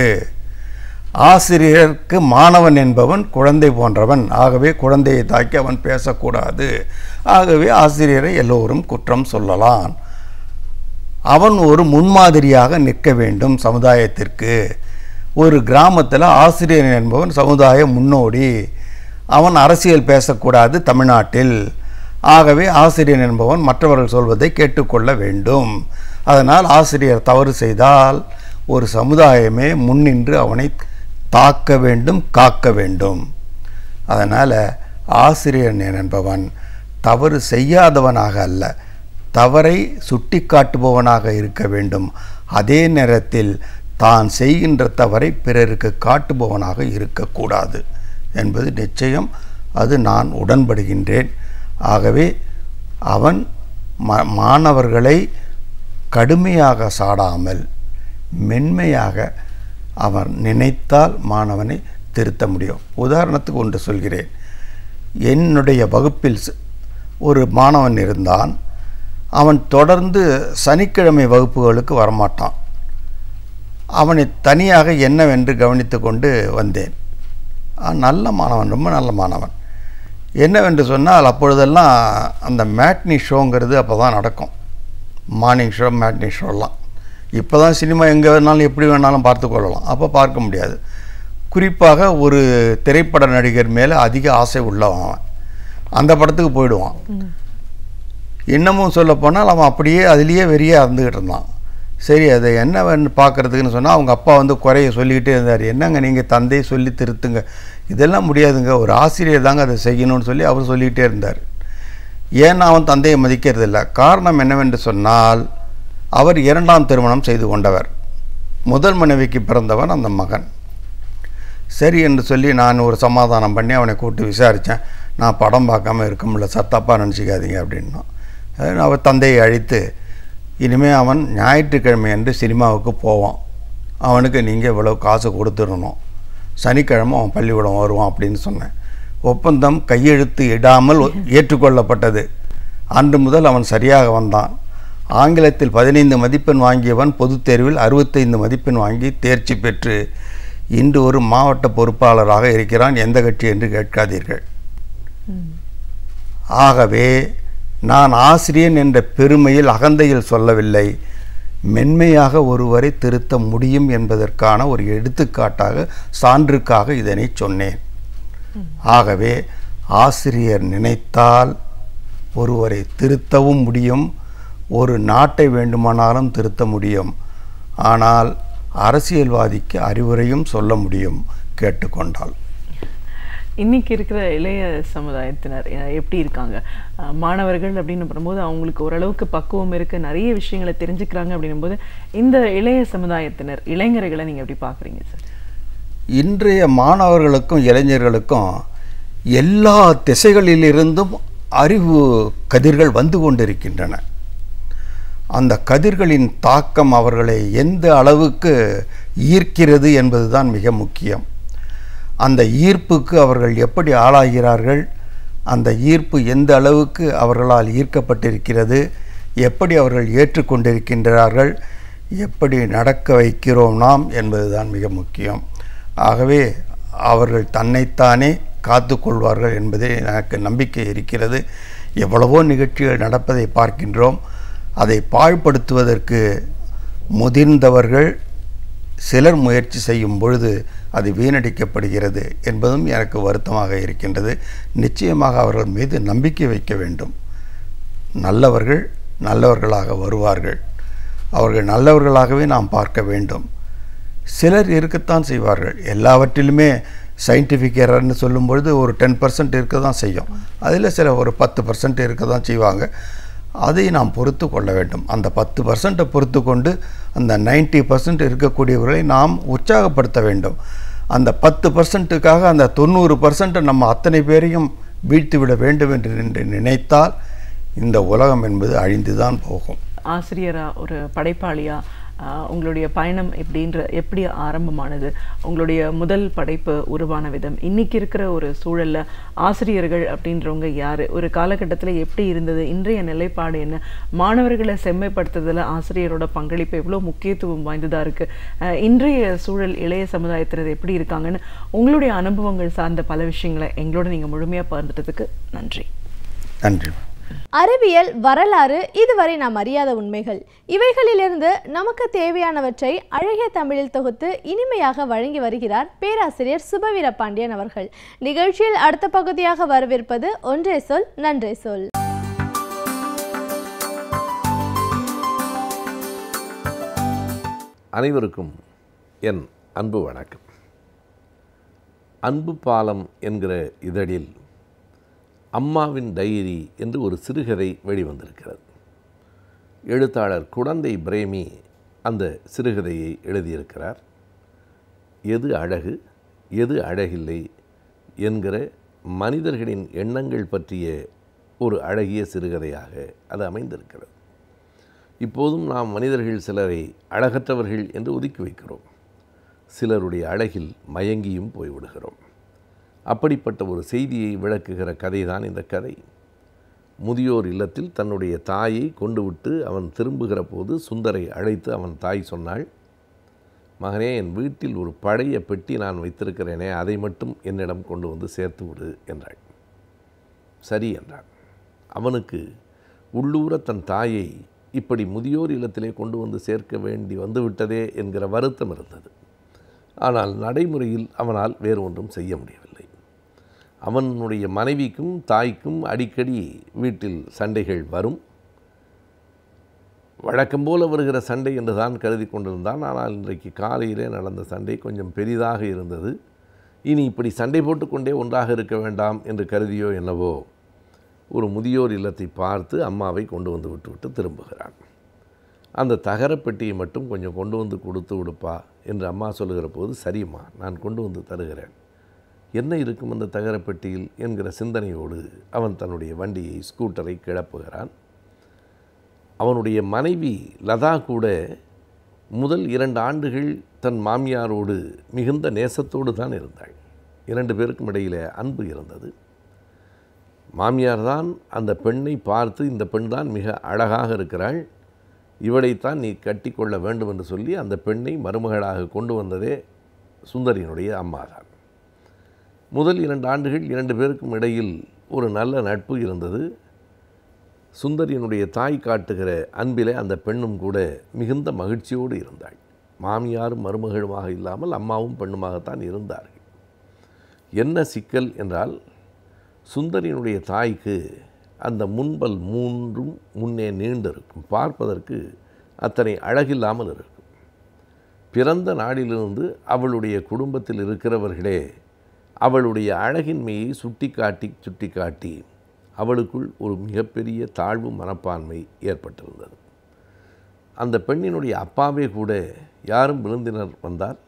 ஆசிரியருக்கு மாணவன் என்பவன் குழந்தை போன்றவன். ஆகவே குழந்தையை தாக்கி அவன் பேசக்கூடாது. ஆகவே ஆசிரியரை எல்லோரும் குற்றம் சொல்லலாம். அவன் ஒரு முன்மாதிரியாக நிற்க வேண்டும் சமுதாயத்திற்கு. ஒரு கிராமத்தில் ஆசிரியர் என்பவன் சமுதாய முன்னோடி. அவன் அரசியல் பேசக்கூடாது தமிழ்நாட்டில். ஆகவே ஆசிரியர் என்பவன் மற்றவர்கள் சொல்வதை கேட்டுக்கொள்ள வேண்டும். அதனால் ஆசிரியர் தவறு செய்தால் ஒரு சமுதாயமே முன்னின்று அவனை தாக்க வேண்டும், காக்க வேண்டும். அதனால் ஆசிரியர் என்பவன் தவறு செய்யாதவனாக அல்ல, தவறை சுட்டி காட்டுபவனாக இருக்க வேண்டும். அதே நேரத்தில் தான் செய்கின்ற தவறை பிறருக்கு காட்டுபவனாக இருக்கக்கூடாது என்பது நிச்சயம். அது நான் உடன்படுகின்றேன். ஆகவே அவன் மாணவர்களை கடுமையாக சாடாமல் மென்மையாக அவன் நினைத்தால் மாணவனை திருத்த முடியும். உதாரணத்துக்கு ஒன்று சொல்கிறேன். என்னுடைய வகுப்பில் ஒரு மாணவன் இருந்தான். அவன் தொடர்ந்து சனிக்கிழமை வகுப்புகளுக்கு வரமாட்டான். அவனை தனியாக என்னவென்று கவனித்து கொண்டு வந்தேன். நல்ல மாணவன், ரொம்ப நல்ல மாணவன். என்னவென்று சொன்னால் அப்பொழுதெல்லாம் அந்த மேட்னி ஷோங்கிறது அப்போ தான் நடக்கும். மார்னிங் ஷோ, மேட்னி ஷோலாம். இப்போ தான் சினிமா எங்கே வேணாலும் எப்படி வேணாலும் பார்த்து கொள்ளலாம். அப்போ பார்க்க முடியாது. குறிப்பாக ஒரு திரைப்பட நடிகர் மேலே அதிக ஆசை உள்ளவன் அவன் அந்த படத்துக்கு போயிடுவான். இன்னமும் சொல்லப்போனால் அவன் அப்படியே அதுலேயே வெறியே இருந்துக்கிட்டு இருந்தான். சரி, அதை என்ன வேணும் பார்க்குறதுக்குன்னு சொன்னால் அவங்க அப்பா வந்து குறைய சொல்லிக்கிட்டே இருந்தார். என்னங்க நீங்கள் தந்தையை சொல்லி திருத்துங்க, இதெல்லாம் முடியாதுங்க, ஒரு ஆசிரியர் தாங்க அதை செய்யணும்னு சொல்லி அவர் சொல்லிக்கிட்டே இருந்தார். ஏன்னா அவன் தந்தையை மதிக்கிறதில்லை. காரணம் என்னவென்று சொன்னால் அவர் 2ஆம் திருமணம் செய்து கொண்டவர். முதல் மனைவிக்கு பிறந்தவன் அந்த மகன். சரி என்று சொல்லி நான் ஒரு சமாதானம் பண்ணி அவனை கூப்பிட்டு விசாரித்தேன். நான் படம் பார்க்காம இருக்க முடியல சார், தப்பாக நினச்சிக்காதீங்க அப்படின்னா. அவர் தந்தையை அழைத்து, இனிமேல் அவன் ஞாயிற்றுக்கிழமை அன்று சினிமாவுக்கு போவான், அவனுக்கு நீங்கள் இவ்வளோ காசு கொடுத்துடணும், சனிக்கிழமை அவன் பள்ளிக்கூடம் வருவான் அப்படின்னு சொன்னேன். ஒப்பந்தம் கையெழுத்து இடாமல் ஏற்றுக்கொள்ளப்பட்டது. அன்று முதல் அவன் சரியாக வந்தான். ஆங்கிலத்தில் 15 மதிப்பெண் வாங்கியவன் பொதுத் தேர்வில் 65 மதிப்பெண் வாங்கி தேர்ச்சி பெற்று இன்று ஒரு மாவட்ட பொறுப்பாளராக இருக்கிறான். எந்த கட்சி என்று கேட்காதீர்கள். ஆகவே நான் ஆசிரியன் என்ற பெருமையில் அகந்தையில் சொல்லவில்லை, மென்மையாக ஒருவரை திருத்த முடியும் என்பதற்கான ஒரு எடுத்துக்காட்டாக சான்றுக்காக இதனை சொன்னேன். ஆகவே ஆசிரியர் நினைத்தால் ஒருவரை திருத்தவும் முடியும், ஒரு நாட்டை வேண்டுமானாலும் திருத்த முடியும். ஆனால் அரசியல்வாதிக்கு அறிவுரையும் சொல்ல முடியும் கேட்டுக்கொண்டால். இன்னைக்கு இருக்கிற இளைய சமுதாயத்தினர் எப்படி இருக்காங்க? மாணவர்கள் அப்படின்னு பண்ணும்போது அவங்களுக்கு ஓரளவுக்கு பக்குவம் இருக்குது, நிறைய விஷயங்களை தெரிஞ்சுக்கிறாங்க அப்படின்னும் போது இந்த இளைய சமுதாயத்தினர் இளைஞர்களை நீங்கள் எப்படி பார்க்குறீங்க சார்? இன்றைய மாணவர்களுக்கும் இளைஞர்களுக்கும் எல்லா திசைகளிலிருந்தும் அறிவு கதிர்கள் வந்து கொண்டிருக்கின்றன. அந்த கதிர்களின் தாக்கம் அவர்களை எந்த அளவுக்கு ஈர்க்கிறது என்பதுதான் மிக முக்கியம். அந்த ஈர்ப்புக்கு அவர்கள் எப்படி ஆளாகிறார்கள், அந்த ஈர்ப்பு எந்த அளவுக்கு அவர்களால் ஈர்க்கப்பட்டிருக்கிறது, எப்படி அவர்கள் ஏற்றுக்கொண்டிருக்கின்றார்கள், எப்படி நடக்க வைக்கிறோம் நாம் என்பதுதான் மிக முக்கியம். ஆகவே அவர்கள் தன்னைத்தானே காத்து கொள்வார்கள் என்பதே எனக்கு நம்பிக்கை இருக்கிறது. எவ்வளவோ நிகழ்ச்சிகள் நடப்பதை பார்க்கின்றோம். அதை பாழ்படுத்துவதற்கு முதிர்ந்தவர்கள் சிலர் முயற்சி செய்யும் பொழுது அது வீணடிக்கப்படுகிறது என்பதும் எனக்கு வருத்தமாக இருக்கின்றது. நிச்சயமாக அவர்கள் மீது நம்பிக்கை வைக்க வேண்டும். நல்லவர்கள் நல்லவர்களாக வருவார்கள். அவர்கள் நல்லவர்களாகவே நாம் பார்க்க வேண்டும். சிலர் இருக்கத்தான் செய்வார்கள். எல்லாவற்றிலுமே சயின்டிஃபிக் எரர்னு சொல்லும் பொழுது ஒரு 10% இருக்க தான் செய்யும். அதில் சில ஒரு 10% இருக்க தான் செய்வாங்க. அதை நாம் பொறுத்து கொள்ள வேண்டும். அந்த 10% பொறுத்து கொண்டு அந்த 90% இருக்கக்கூடியவர்களை நாம் உற்சாகப்படுத்த வேண்டும். அந்த 10%க்காக அந்த 90% நம்ம அத்தனை பேரையும் வீழ்த்திவிட வேண்டும் என்று நினைத்தால் இந்த உலகம் என்பது அழிந்துதான் போகும். ஆசிரியரா, ஒரு படைப்பாளியா உங்களுடைய பயணம் எப்படி ஆரம்பமானது? உங்களுடைய முதல் படைப்பு உருவான விதம், இன்னைக்கு இருக்கிற ஒரு சூழல்ல ஆசிரியர்கள் அப்படின்றவங்க யாரு, ஒரு காலகட்டத்தில் எப்படி இருந்தது, இன்றைய நிலைப்பாடு என்ன, மாணவர்களை செம்மைப்படுத்துறதுல ஆசிரியரோட பங்களிப்பு எவ்வளோ முக்கியத்துவம் வாய்ந்ததா இருக்கு, இன்றைய சூழல் இளைய சமுதாயத்தினர் எப்படி இருக்காங்கன்னு உங்களுடைய அனுபவங்கள் சார்ந்த பல விஷயங்களை எங்களோட நீங்க முழுமையா பகிர்ந்துட்டதுக்கு நன்றி. நன்றி. அறிவியல், வரலாறு, இதுவரை நாம் அறியாத உண்மைகள், இவைகளிலிருந்து நமக்கு தேவையானவற்றை அழகிய தமிழில் தொகுத்து இனிமையாக வழங்கி வருகிறார் பேராசிரியர் சுபவீர பாண்டியன் அவர்கள். நிகழ்ச்சியில் அடுத்த பகுதியாக வரவிருப்பது ஒன்றே சொல் நன்றே சொல். அனைவருக்கும் என் அன்பு வணக்கம். அன்பு பாலம் என்கிற இதழில் அம்மாவின் டைரி என்று ஒரு சிறுகதை வெளிவந்திருக்கிறது. எழுத்தாளர் குடந்தை பிரேமி அந்த சிறுகதையை எழுதியிருக்கிறார். எது அழகு, எது அழகில்லை என்கிற மனிதர்களின் எண்ணங்கள் பற்றிய ஒரு அழகிய சிறுகதையாக அது அமைந்திருக்கிறது. இப்போதும் நாம் மனிதர்கள் சிலரை அழகற்றவர்கள் என்று ஒதுக்கி வைக்கிறோம். சிலருடைய அழகில் மயங்கியும் போய்விடுகிறோம். அப்படிப்பட்ட ஒரு செய்தியை விளக்குகிற கதை தான் இந்த கதை. முதியோர் இல்லத்தில் தன்னுடைய தாயை கொண்டு விட்டு அவன் திரும்புகிற போது சுந்தரை அழைத்து அவன் தாய் சொன்னாள், மகனே, என் வீட்டில் ஒரு பழைய பெட்டி நான் வைத்திருக்கிறேனே, அதை மட்டும் என்னிடம் கொண்டு வந்து சேர்த்து விடு என்றாள். சரி என்றான். அவனுக்கு உள்ளூர தன் தாயை இப்படி முதியோர் இல்லத்திலே கொண்டு வந்து சேர்க்க வேண்டி வந்துவிட்டதே என்கிற வருத்தம் இருந்தது. ஆனால் நடைமுறையில் அவனால் வேறு ஒன்றும் செய்ய முடியவில்லை. அவனுடைய மனைவிக்கும் தாய்க்கும் அடிக்கடி வீட்டில் சண்டைகள் வரும். வழக்கம்போல வருகிற சண்டை என்று தான் கருதி கொண்டிருந்தான். ஆனால் இன்றைக்கு காலையிலே நடந்த சண்டை கொஞ்சம் பெரிதாக இருந்தது. இனி இப்படி சண்டை போட்டுக்கொண்டே ஒன்றாக இருக்க வேண்டாம் என்று கருதியோ என்னவோ ஒரு முதியோர் இல்லத்தை பார்த்து அம்மாவை கொண்டு வந்து விட்டுவிட்டு திரும்புகிறான். அந்த தகரப்பெட்டியை மட்டும் கொஞ்சம் கொண்டு வந்து கொடுத்து விடுப்பா என்று அம்மா சொல்லுகிற போது, சரிம்மா நான் கொண்டு வந்து தருகிறேன், என்ன இருக்கும் அந்த தகரப்பெட்டியில் என்கிற சிந்தனையோடு அவன் தன்னுடைய வண்டியை ஸ்கூட்டரை கிளப்புகிறான். அவனுடைய மனைவி லதா கூட முதல் 2 ஆண்டுகள் தன் மாமியாரோடு மிகுந்த நேசத்தோடு தான் இருந்தாள். 2 பேருக்கும் இடையில் அன்பு இருந்தது. மாமியார் தான் அந்த பெண்ணை பார்த்து, இந்த பெண் தான் மிக அழகாக இருக்கிறாள், இவளைத்தான் நீ கட்டி கொள்ள வேண்டும் என்று சொல்லி அந்த பெண்ணை மருமகளாக கொண்டு வந்ததே சுந்தரியினுடைய அம்மா தான். முதல் 2 ஆண்டுகள் 2 பேருக்கும் இடையில் ஒரு நல்ல நட்பு இருந்தது. சுந்தரியினுடைய தாய் காட்டுகிற அன்பிலே அந்த பெண்ணும் கூட மிகுந்த மகிழ்ச்சியோடு இருந்தாள். மாமியாரும் மருமகளுமாக இல்லாமல் அம்மாவும் பெண்ணுமாகத்தான் இருந்தார்கள். என்ன சிக்கல் என்றால், சுந்தரியினுடைய தாய்க்கு அந்த முன்பல் 3ம் முன்னே நீண்டிருக்கும், பார்ப்பதற்கு அத்தனை அழகில்லாமல் இருக்கும். பிறந்த நாளிலிருந்து அவளுடைய குடும்பத்தில் இருக்கிறவர்களே அவளுடைய அழகின்மையை சுட்டி காட்டி அவளுக்குள் ஒரு மிகப்பெரிய தாழ்வு மனப்பான்மை ஏற்பட்டிருந்தது. அந்த பெண்ணினுடைய அப்பாவே கூட யாரும் விருந்தினர் வந்தால்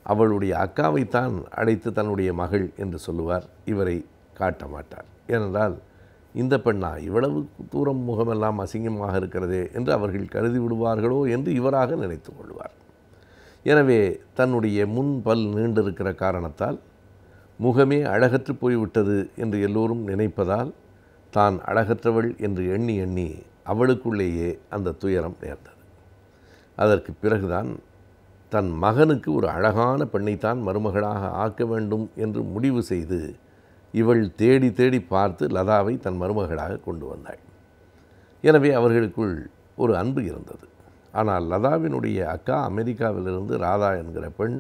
அவளுடைய அக்காவைத்தான் அழைத்து தன்னுடைய மகள் என்று சொல்லுவார், இவரை காட்ட மாட்டார். ஏனென்றால் இந்த பெண்ணா இவ்வளவு தூரம் முகமெல்லாம் அசிங்கமாக இருக்கிறதே என்று அவர்கள் கருதி விடுவார்களோ என்று இவராக நினைத்து கொள்வார். எனவே தன்னுடைய முன்பல் நீண்டிருக்கிற காரணத்தால் முகமே அழகற்று போய்விட்டது என்று எல்லோரும் நினைப்பதால் தான் அழகற்றவள் என்று எண்ணி அவளுக்குள்ளேயே அந்த துயரம் நேர்ந்தது. அதற்கு பிறகுதான் தன் மகனுக்கு ஒரு அழகான பெண்ணைத்தான் மருமகளாக ஆக்க வேண்டும் என்று முடிவு செய்து இவள் தேடி பார்த்து லதாவை தன் மருமகளாக கொண்டு வந்தாள். எனவே அவர்களுக்குள் ஒரு அன்பு இருந்தது. ஆனால் லதாவினுடைய அக்கா அமெரிக்காவிலிருந்து ராதா என்கிற பெண்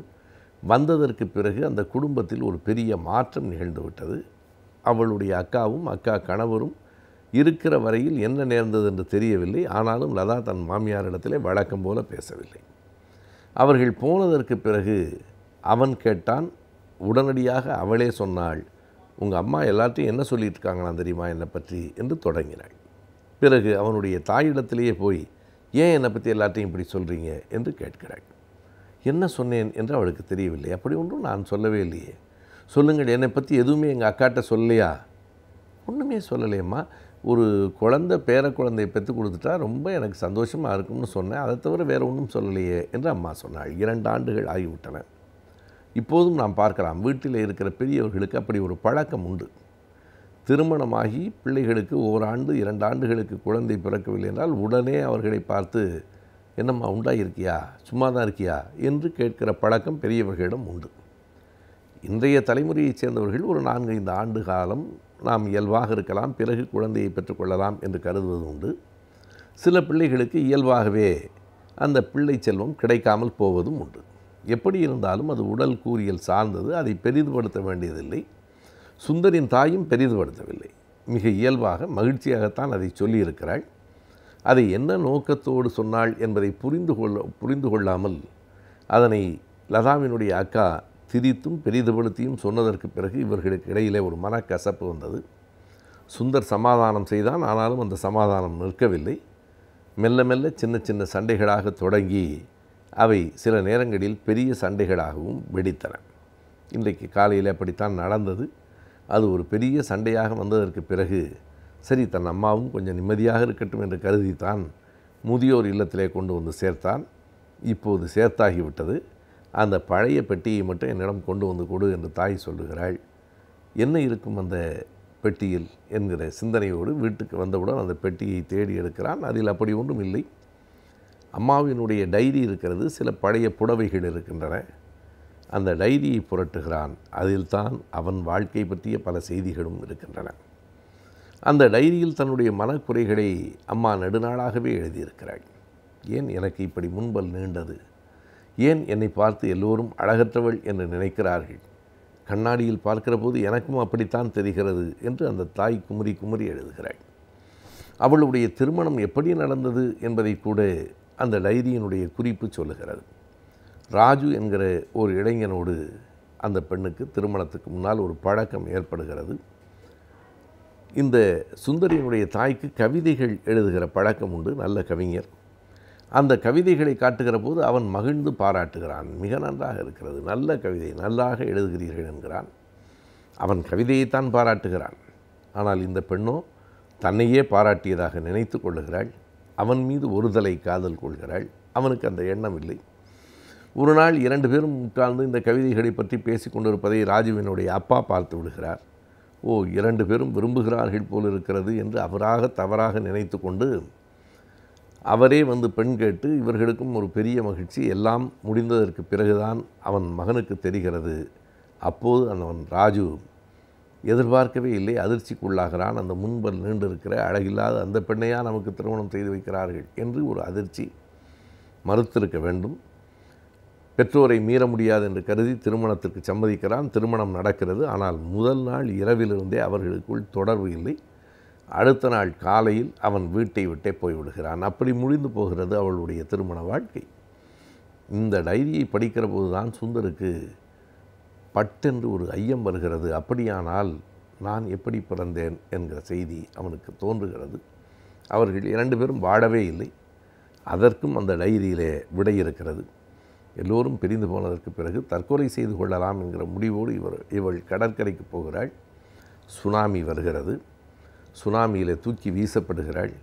வந்ததற்கு பிறகு அந்த குடும்பத்தில் ஒரு பெரிய மாற்றம் நிகழ்ந்துவிட்டது. அவளுடைய அக்காவும் அக்கா கணவரும் இருக்கிற வரையில் என்ன நேர்ந்தது என்று தெரியவில்லை. ஆனாலும் லதா தன் மாமியாரிடத்திலே வழக்கம் போல பேசவில்லை. அவர்கள் போனதற்கு பிறகு அவன் கேட்டான். உடனடியாக அவளே சொன்னாள், உங்கள் அம்மா எல்லாத்தையும் என்ன சொல்லிட்டு இருக்காங்களாம் தெரியுமா என்னை பற்றி என்று தொடங்கினாள். பிறகு அவனுடைய தாயிடத்திலேயே போய், ஏன் என்னை பற்றி எல்லாத்தையும் இப்படி சொல்கிறீங்க என்று கேட்கிறாள். என்ன சொன்னேன் என்று அவளுக்கு தெரியவில்லை. அப்படி ஒன்றும் நான் சொல்லவே இல்லையே, சொல்லுங்கள், என்னை பற்றி எதுவுமே எங்கள் அக்காட்ட சொல்லலையா? ஒன்றுமே சொல்லலையம்மா, ஒரு பேர குழந்தையை பெற்று கொடுத்துட்டா ரொம்ப எனக்கு சந்தோஷமாக இருக்கும்னு சொன்னேன், அதை தவிர வேறு ஒன்றும் சொல்லலையே என்று அம்மா சொன்னாள். 2 ஆண்டுகள் ஆகிவிட்டன. இப்போதும் நாம் பார்க்கலாம், வீட்டில் இருக்கிற பெரியவர்களுக்கு அப்படி ஒரு பழக்கம் உண்டு. திருமணமாகி பிள்ளைகளுக்கு 1 ஆண்டு 2 ஆண்டுகளுக்கு குழந்தை பிறக்கவில்லை என்றால் உடனே அவர்களை பார்த்து, என்னம்மா உண்டாயிருக்கியா, சும்மா தான் இருக்கியா என்று கேட்கிற பழக்கம் பெரியவர்களிடம் உண்டு. இன்றைய தலைமுறையைச் சேர்ந்தவர்கள் ஒரு 4-5 ஆண்டு காலம் நாம் இயல்பாக இருக்கலாம், பிறகு குழந்தையை பெற்றுக்கொள்ளலாம் என்று கருதுவது உண்டு. சில பிள்ளைகளுக்கு இயல்பாகவே அந்த பிள்ளை செல்வம் கிடைக்காமல் போவதும் உண்டு. எப்படி இருந்தாலும் அது உடல் கூறியல் சார்ந்தது, அதை பெரிதுபடுத்த வேண்டியதில்லை. சுந்தரின் தாயும் பெரிதுபடுத்தவில்லை, மிக இயல்பாக மகிழ்ச்சியாகத்தான் அதை சொல்லியிருக்கிறாள். அதை என்ன நோக்கத்தோடு சொன்னாள் என்பதை புரிந்து கொள்ளாமல் அதனை லதாவினுடைய அக்கா திரித்தும் பெரிதுபடுத்தியும் சொன்னதற்கு பிறகு இவர்களுக்கு இடையிலே ஒரு மனக்கசப்பு வந்தது. சுந்தர் சமாதானம் செய்தான், ஆனாலும் அந்த சமாதானம் நிற்கவில்லை. மெல்ல மெல்ல சின்ன சின்ன சண்டைகளாக தொடங்கி அவை சில நேரங்களில் பெரிய சண்டைகளாகவும் வெடித்தன. இன்றைக்கு காலையில் அப்படித்தான் நடந்தது. அது ஒரு பெரிய சண்டையாக வந்ததற்கு பிறகு சரி, தன் அம்மாவும் கொஞ்சம் நிம்மதியாக இருக்கட்டும் என்று கருதித்தான் முதியோர் இல்லத்திலே கொண்டு வந்து சேர்த்தான். இப்போது சேர்த்தாகிவிட்டது. அந்த பழைய பெட்டியை மட்டும் என்னிடம் கொண்டு வந்து கொடு என்று தாய் சொல்லுகிறாள். என்ன இருக்கும் அந்த பெட்டியில் என்கிற சிந்தனையோடு வீட்டுக்கு வந்தவுடன் அந்த பெட்டியை தேடி எடுக்கிறான். அதில் அப்படி ஒன்றும் இல்லை. அம்மாவினுடைய டைரி இருக்கிறது, சில பழைய புடவைகள் இருக்கின்றன. அந்த டைரியை புரட்டுகிறான். அதில் தான் அவன் வாழ்க்கை பற்றிய பல செய்திகளும் இருக்கின்றன. அந்த டைரியில் தன்னுடைய மனக்குறைகளை அம்மா நெடுநாளாகவே எழுதியிருக்கிறாள். ஏன் எனக்கு இப்படி முன்பல் நீண்டது? ஏன் என்னை பார்த்து எல்லோரும் அழகற்றவள் என்று நினைக்கிறார்கள்? கண்ணாடியில் பார்க்கிற போது எனக்கும் அப்படித்தான் தெரிகிறது என்று அந்த தாய் குமுறி குமுறி எழுதுகிறாள். அவளுடைய திருமணம் எப்படி நடந்தது என்பதை கூட அந்த டைரியினுடைய குறிப்பு சொல்லுகிறது. ராஜு என்கிற ஒரு இளைஞனோடு அந்த பெண்ணுக்கு திருமணத்துக்கு முன்னால் ஒரு பழக்கம் ஏற்படுகிறது. இந்த சுந்தரியினுடைய தாய்க்கு கவிதைகள் எழுதுகிற பழக்கம் உண்டு, நல்ல கவிஞர். அந்த கவிதைகளை காட்டுகிற போது அவன் மகிழ்ந்து பாராட்டுகிறான். மிக நன்றாக இருக்கிறது, நல்ல கவிதை, நல்லாக எழுதுகிறீர்கள் என்கிறான். அவன் கவிதையைத்தான் பாராட்டுகிறான். ஆனால் இந்த பெண்ணோ தன்னையே பாராட்டியதாக நினைத்து கொள்ளுகிறாள். அவன் மீது ஒருதலை காதல் கொள்கிறாள். அவனுக்கு அந்த எண்ணம் இல்லை. ஒரு நாள் 2 பேரும் உட்கார்ந்து இந்த கவிதைகளை பற்றி பேசி கொண்டிருப்பதை ராஜுவினுடைய அப்பா பார்த்து விடுகிறார். ஓ, 2 பேரும் விரும்புகிறார்கள் போல் இருக்கிறது என்று அவராக தவறாக நினைத்து கொண்டு அவரே வந்து பெண் கேட்டு இவர்களுக்கும் ஒரு பெரிய மகிழ்ச்சி. எல்லாம் முடிந்ததற்கு பிறகுதான் அவன் மகனுக்கு தெரிகிறது. அப்போது அவன் ராஜு எதிர்பார்க்கவே இல்லை, அதிர்ச்சிக்குள்ளாகிறான். அந்த முன்பல் நீண்டிருக்கிற அழகில்லாத அந்த பெண்ணையா நமக்கு திருமணம் செய்து வைக்கிறார்கள் என்று ஒரு அதிர்ச்சி. மறுத்திருக்க வேண்டும். பெற்றோரை மீற முடியாது என்று கருதி திருமணத்திற்கு சம்மதிக்கிறான். திருமணம் நடக்கிறது. ஆனால் முதல் நாள் இரவிலிருந்தே அவர்களுக்குள் தொடர்பு இல்லை. அடுத்த நாள் காலையில் அவன் வீட்டை விட்டே போய்விடுகிறான். அப்படி முடிந்து போகிறது அவளுடைய திருமண வாழ்க்கை. இந்த டைரியை படிக்கிற போது தான் சுந்தருக்கு பட்டென்று ஒரு ஐயம் வருகிறது. அப்படியானால் நான் எப்படி பிறந்தேன் என்கிற செய்தி அவனுக்கு தோன்றுகிறது. அவர்கள் 2 பேரும் வாழவே இல்லை. அதற்கும் அந்த டைரியிலே விடை இருக்கிறது. எல்லோரும் பிரிந்து போனதற்கு பிறகு தற்கொலை செய்து கொள்ளலாம் என்கிற முடிவோடு இவள் கடற்கரைக்கு போகிறாள். சுனாமி வருகிறது. சுனாமியில் தூக்கி வீசப்படுகிறாள்.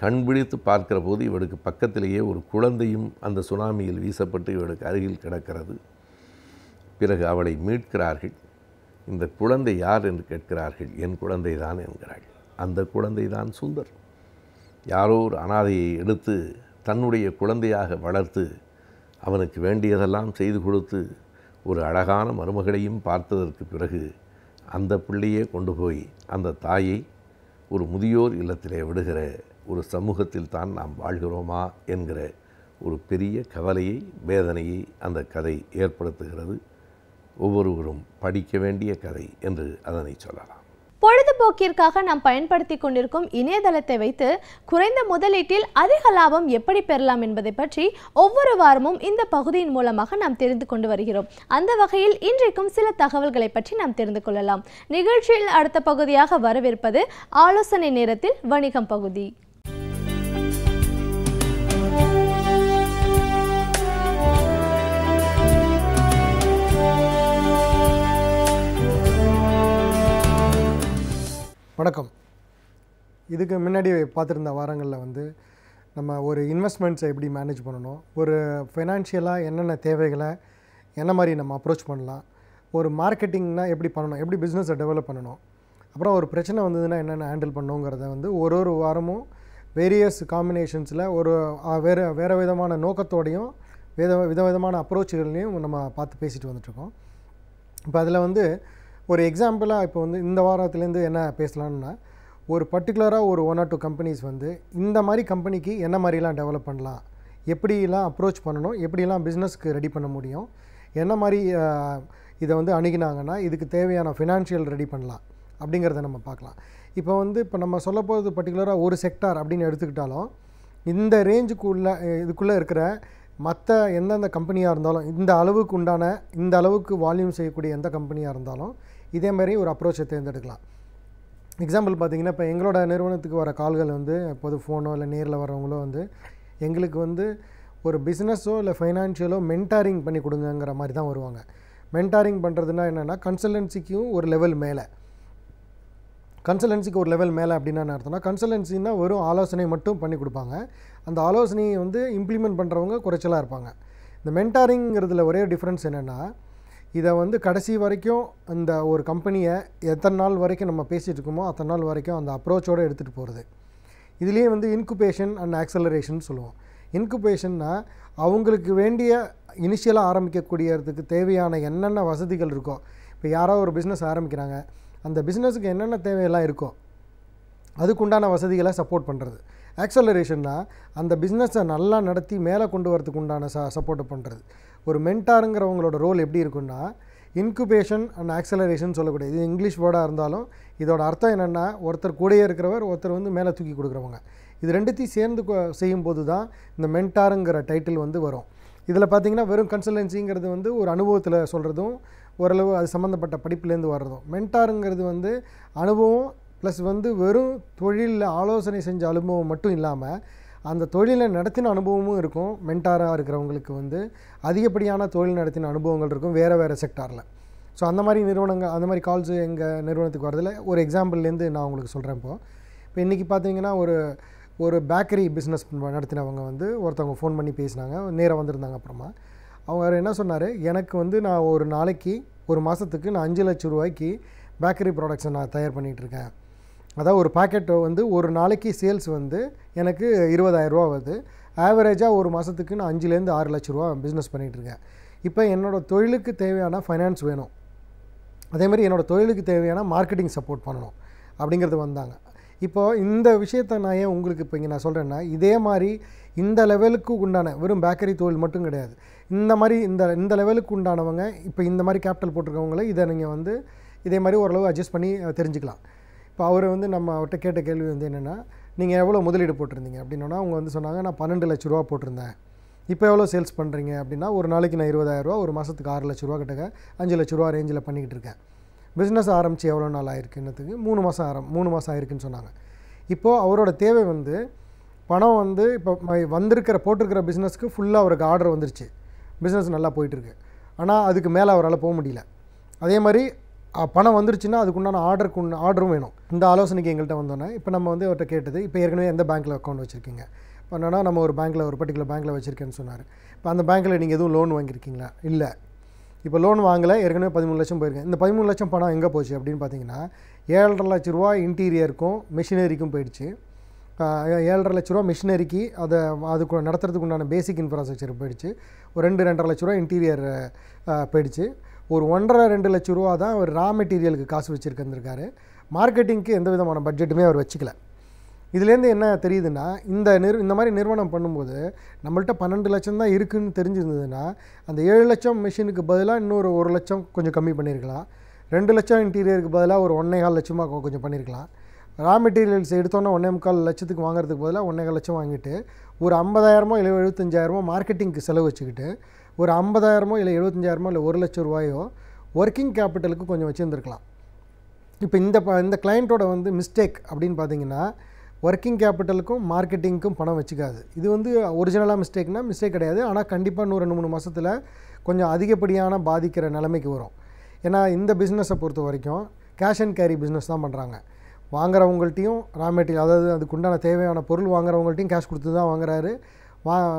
கண் விழித்து பார்க்கிற போது இவளுக்கு பக்கத்திலேயே ஒரு குழந்தையும் அந்த சுனாமியில் வீசப்பட்டு இவளுக்கு அருகில் கிடக்கிறது. பிறகு அவளை மீட்கிறார்கள். இந்த குழந்தை யார் என்று கேட்கிறார்கள். என் குழந்தை தான் என்கிறாள். அந்த குழந்தை தான் சுந்தர். யாரோ ஒரு அனாதையை எடுத்து தன்னுடைய குழந்தையாக வளர்த்து அவனுக்கு வேண்டியதெல்லாம் செய்து கொடுத்து ஒரு அழகான மருமகளையும் பார்த்ததற்கு பிறகு அந்த பிள்ளையே கொண்டு போய் அந்த தாயை ஒரு முதியோர் இல்லத்திலே விடுகிற ஒரு சமூகத்தில் தான் நாம் வாழ்கிறோமா என்கிற ஒரு பெரிய கவலையை, வேதனையை அந்த கதை ஏற்படுத்துகிறது. ஒவ்வொருவரும் படிக்க வேண்டிய கதை என்று அதனை சொல்லலாம். பொழுதுபோக்கிற்காக நாம் பயன்படுத்தி கொண்டிருக்கும் இணையதளத்தை வைத்து குறைந்த முதலீட்டில் அதிக லாபம் எப்படி பெறலாம் என்பதை பற்றி ஒவ்வொரு வாரமும் இந்த பகுதியின் மூலமாக நாம் தெரிந்து கொண்டு வருகிறோம். அந்த வகையில் இன்றைக்கும் சில தகவல்களை பற்றி நாம் தெரிந்து கொள்ளலாம். நிகழ்ச்சியில் அடுத்த பகுதியாக வரவிருப்பது ஆலோசனை நேரத்தில் வணிகம் பகுதி. வணக்கம். இதுக்கு முன்னாடி பார்த்துருந்த வாரங்களில் நம்ம ஒரு இன்வெஸ்ட்மெண்ட்ஸை எப்படி மேனேஜ் பண்ணணும், ஒரு ஃபைனான்ஷியலாக என்னென்ன தேவைகளை என்ன மாதிரி நம்ம அப்ரோச் பண்ணலாம், ஒரு மார்க்கெட்டிங்னா எப்படி பண்ணணும், எப்படி பிஸ்னஸை டெவலப் பண்ணணும், அப்புறம் ஒரு பிரச்சனை வந்ததுன்னா என்னென்ன ஹேண்டில் பண்ணணுங்கிறத ஒரு வாரமும் வேரியஸ் காம்பினேஷன்ஸில் வேறு விதமான நோக்கத்தோடையும் விதவிதமான அப்ரோச்சுகள்லையும் நம்ம பார்த்து பேசிட்டு வந்துட்டுருக்கோம். இப்போ அதில் ஒரு எக்ஸாம்பிளாக இப்போ இந்த வாரத்துலேருந்து என்ன பேசலான்னா, ஒரு பர்டிகுலராக ஒரு 1 or 2 கம்பெனிஸ் இந்த மாதிரி கம்பெனிக்கு என்ன மாதிரிலாம் டெவலப் பண்ணலாம், எப்படிலாம் அப்ரோச் பண்ணணும், எப்படிலாம் பிஸ்னஸ்க்கு ரெடி பண்ண முடியும், என்ன மாதிரி இதை அணுகினாங்கன்னா இதுக்கு தேவையான ஃபினான்ஷியல் ரெடி பண்ணலாம் அப்படிங்கிறத நம்ம பார்க்கலாம். இப்போ இப்போ நம்ம சொல்ல போகிறது பர்டிகுலராக ஒரு செக்டார் அப்படின்னு எடுத்துக்கிட்டாலும் இந்த இதுக்குள்ளே இருக்கிற மற்ற எந்தெந்த கம்பெனியாக இருந்தாலும் இந்த அளவுக்கு உண்டான இந்த அளவுக்கு வால்யூம் செய்யக்கூடிய எந்த கம்பெனியாக இருந்தாலும் இதே மாதிரி ஒரு அப்ரோச்சை தேர்ந்தெடுக்கலாம். எக்ஸாம்பிள் பார்த்திங்கன்னா, இப்போ எங்களோட நிறுவனத்துக்கு வர கால்கள் இப்போது ஃபோனோ இல்லை நேரில் வரவங்களோ எங்களுக்கு ஒரு பிஸ்னஸோ இல்லை ஃபைனான்ஷியலோ மென்டாரிங் பண்ணி கொடுங்கங்கிற மாதிரி தான் வருவாங்க. மென்டாரிங் பண்ணுறதுனா என்னென்னா, கன்சல்டன்சிக்கும் ஒரு லெவல் மேலே. கன்சல்டன்சிக்கு ஒரு லெவல் மேலே அப்படின்னா என்ன அர்த்தம்னா, கன்சல்டன்சின்னா வெறும் ஆலோசனை மட்டும் பண்ணி கொடுப்பாங்க. அந்த ஆலோசனையை இம்ப்ளிமெண்ட் பண்ணுறவங்க குறைச்சலாக இருப்பாங்க. இந்த மென்டாரிங்கிறதுல ஒரே டிஃப்ரென்ஸ் என்னென்னா, இதை கடைசி வரைக்கும் இந்த ஒரு கம்பெனியை எத்தனை நாள் வரைக்கும் நம்ம பேசிகிட்டு இருக்கோமோ அத்தனை நாள் வரைக்கும் அந்த அப்ரோச்சோடு எடுத்துகிட்டு போகிறது. இதுலேயே இன்குபேஷன் அண்ட் ஆக்சலரேஷன் சொல்லுவோம். இன்குபேஷன்னா அவங்களுக்கு வேண்டிய இனிஷியலாக ஆரம்பிக்கக்கூடியதுக்கு தேவையான என்னென்ன வசதிகள் இருக்கோ, இப்போ யாரோ ஒரு பிஸ்னஸ் ஆரம்பிக்கிறாங்க, அந்த பிஸ்னஸுக்கு என்னென்ன தேவையெல்லாம் இருக்கோ அதுக்குண்டான வசதிகளை சப்போர்ட் பண்ணுறது. ஆக்சலரேஷன்னா அந்த பிஸ்னஸை நல்லா நடத்தி மேலே கொண்டு வரதுக்கு உண்டான சப்போர்ட்டை பண்ணுறது. ஒரு மென்டாருங்கிறவங்களோட ரோல் எப்படி இருக்குன்னா இன்குபேஷன் அண்ட் ஆக்சலரேஷன் சொல்லக்கூடிய, இது இங்கிலீஷ் வேர்டாக இருந்தாலும் இதோட அர்த்தம் என்னென்னா ஒருத்தர் கூடயே இருக்கிறவர், ஒருத்தர் வந்து மேலே தூக்கி கொடுக்குறவங்க. இது ரெண்டுத்தையும் சேர்ந்து செய்யும்போது தான் இந்த மென்டாருங்கிற டைட்டில் வந்து வரும். இதில் பார்த்திங்கன்னா வெறும் கன்சல்டன்சிங்கிறது வந்து ஒரு அனுபவத்தில் சொல்கிறதும் ஓரளவு அது சம்மந்தப்பட்ட படிப்புலேருந்து வர்றதும். மென்டாருங்கிறது வந்து அனுபவம் ப்ளஸ் வந்து வெறும் தொழிலில் ஆலோசனை செஞ்ச அனுபவம் மட்டும் இல்லாமல் அந்த தொழிலை நடத்தின அனுபவமும் இருக்கும். மென்டாராக இருக்கிறவங்களுக்கு வந்து அதிகப்படியான தொழில் நடத்தின அனுபவங்கள் இருக்கும் வேறு செக்டாரில். ஸோ அந்த மாதிரி நிறுவனங்கள், அந்த மாதிரி கால்ஸ் எங்கள் நிறுவனத்துக்கு வரதில் ஒரு எக்ஸாம்பிள்லேருந்து நான் உங்களுக்கு சொல்கிறேன். இப்போ இன்றைக்கி பார்த்தீங்கன்னா ஒரு பேக்கரி பிஸ்னஸ் நடத்தினவங்க வந்து ஒருத்தவங்க ஃபோன் பண்ணி பேசினாங்க, நேராக வந்திருந்தாங்க. அப்புறமா அவங்க என்ன சொன்னார், எனக்கு வந்து நான் ஒரு நாளைக்கு ஒரு மாதத்துக்கு நான் 5 லட்ச ரூபாய்க்கு பேக்கரி ப்ராடக்ட்ஸை நான் தயார் பண்ணிகிட்ருக்கேன். அதாவது ஒரு பாக்கெட்டை வந்து ஒரு நாளைக்கு சேல்ஸ் வந்து எனக்கு 20,000 ரூபா வருது. ஆவரேஜாக ஒரு மாதத்துக்கு நான் 5லேருந்து 6 லட்ச ரூபா பிஸ்னஸ் பண்ணிகிட்ருக்கேன். இப்போ என்னோடய தொழிலுக்கு தேவையான ஃபைனான்ஸ் வேணும், அதேமாதிரி என்னோடய தொழிலுக்கு தேவையான மார்க்கெட்டிங் சப்போர்ட் பண்ணணும் அப்படிங்கிறது வந்தாங்க. இப்போது இந்த விஷயத்தை நான் ஏன் உங்களுக்கு இப்போ இங்கே நான் சொல்கிறேன்னா, இதே மாதிரி இந்த லெவலுக்கு உண்டான வெறும் பேக்கரி தொழில் மட்டும் கிடையாது, இந்த மாதிரி இந்த லெவலுக்கு உண்டானவங்க இப்போ இந்த மாதிரி கேபிட்டல் போட்டிருக்கவங்கள இதை நீங்கள் வந்து இதே மாதிரி ஓரளவு அட்ஜஸ்ட் பண்ணி தெரிஞ்சுக்கலாம். இப்போ அவர் வந்து நம்ம அவர்கிட்ட கேட்ட கேள்வி வந்து என்னென்னா, நீங்கள் எவ்வளோ முதலீடு போட்டிருந்தீங்க அப்படின்னா அவங்க வந்து சொன்னாங்க, நான் 12 லட்ச ரூபா போட்டிருந்தேன். இப்போ எவ்வளோ சேல்ஸ் பண்ணுறீங்க அப்படின்னா, ஒரு நாளைக்கு நான் 20,000 ரூபா, ஒரு மாதத்துக்கு 6 லட்ச ரூபா கிட்டக்க 5 லட்ச ரூபா ரேஞ்சில் பண்ணிக்கிட்டு இருக்கேன். பிஸ்னஸ் ஆரம்பித்து எவ்வளோ நாள் ஆயிருக்குன்னதுக்கு 3 மாதம் ஆயிருக்குன்னு சொன்னாங்க. இப்போது அவரோட தேவை வந்து பணம் வந்து இப்போ போட்டிருக்கிற பிஸ்னஸ்க்கு ஃபுல்லாக அவருக்கு ஆர்டர் வந்துருச்சு, பிஸ்னஸ் நல்லா போயிட்டுருக்கு. ஆனால் அதுக்கு மேலே அவரால் போக முடியல. அதே மாதிரி பணம் வந்துருச்சுன்னா அதுக்குண்டான ஆர்டரும் வேணும். இந்த ஆலோசனைக்கு எங்கள்கிட்ட வந்தோன்னே இப்போ நம்ம வந்து அவர்கிட்ட கேட்டது, இப்போ ஏற்கனவே எந்த பேங்க்கில் அக்கௌண்ட் வச்சுருக்கீங்க, இப்போ என்னன்னா நம்ம ஒரு பர்டிகுலர் பேங்க்கில் வச்சுருக்கேன்னு சொன்னார். இப்போ அந்த பேங்க்கில் நீங்கள் எதுவும் லோன் வாங்கியிருக்கீங்களா? இல்லை. இப்போ லோன் வாங்கலை, ஏற்கனவே 13 லட்சம் போயிருக்கேன். இந்த 13 லட்சம் பணம் எங்கே போச்சு அப்படின்னு பார்த்தீங்கன்னா, 7.5 லட்ச ரூபா இன்டீரியருக்கும் மிஷினரிக்கும் போயிடுச்சு. 7.5 லட்ச ரூபா மிஷினரிக்கு அதுக்கு நடத்துறதுக்கு உண்டான பேசிக் இன்ஃப்ராஸ்ட்ரக்சர் போயிடுச்சு. ஒரு 2.5 லட்ச ரூபா இன்டீரியர் போயிடுச்சு. ஒரு 1.5-2 லட்ச ரூபா தான் அவர் ரா மெட்டீரியலுக்கு காசு வச்சுருந்துருக்காரு. மார்க்கெட்டிங்க்கு எந்த விதமான பட்ஜெட்டுமே அவர் வச்சுக்கல. இதுலேருந்து என்ன தெரியுதுன்னா, இந்த மாதிரி நிறுவனம் பண்ணும்போது நம்மள்ட்ட 12 லட்சம் தான் இருக்குதுன்னு தெரிஞ்சிருந்ததுன்னா, அந்த 7 லட்சம் மிஷினுக்கு பதிலாக இன்னொரு 1 லட்சம் கொஞ்சம் கம்மி பண்ணியிருக்கலாம். 2 லட்சம் இன்டீரியருக்கு பதிலாக ஒரு 1.25 லட்சமாக கொஞ்சம் பண்ணியிருக்கலாம். ரா மெட்டீரியல்ஸ் எடுத்தோன்னா 1.25 லட்சத்துக்கு வாங்குறதுக்கு பதிலாக 1.25 லட்சம் வாங்கிட்டு ஒரு 50,000 இல்லை 75,000 மார்க்கெட்டிங்க்கு செலவு வச்சுக்கிட்டு ஒரு 50,000 இல்லை 75,000 இல்லை 1 லட்ச ரூபாயோ ஒர்க்கிங் கேபிட்டலுக்கு கொஞ்சம் வச்சுருந்துருக்கலாம். இப்போ இந்த கிளைண்ட்டோட வந்து மிஸ்டேக் அப்படின்னு பார்த்தீங்கன்னா, ஒர்க்கிங் கேபிட்டலுக்கும் மார்க்கெட்டிங்க்கும் பணம் வச்சுக்காது. இது வந்து ஒரிஜினலாக மிஸ்டேக் கிடையாது. ஆனால் கண்டிப்பாக 2-3 மாதத்தில் கொஞ்சம் அதிகப்படியான பாதிக்கிற நிலைமைக்கு வரும். ஏன்னா இந்த பிஸ்னஸை பொறுத்த வரைக்கும் கேஷ் அண்ட் கேரி பிஸ்னஸ் தான் பண்ணுறாங்க. வாங்குறவங்கள்ட்டையும் ரா மெட்டீரியல், அதாவது அதுக்குண்டான தேவையான பொருள் வாங்குறவங்கள்ட்டையும் கேஷ் கொடுத்து தான் வாங்குறாரு.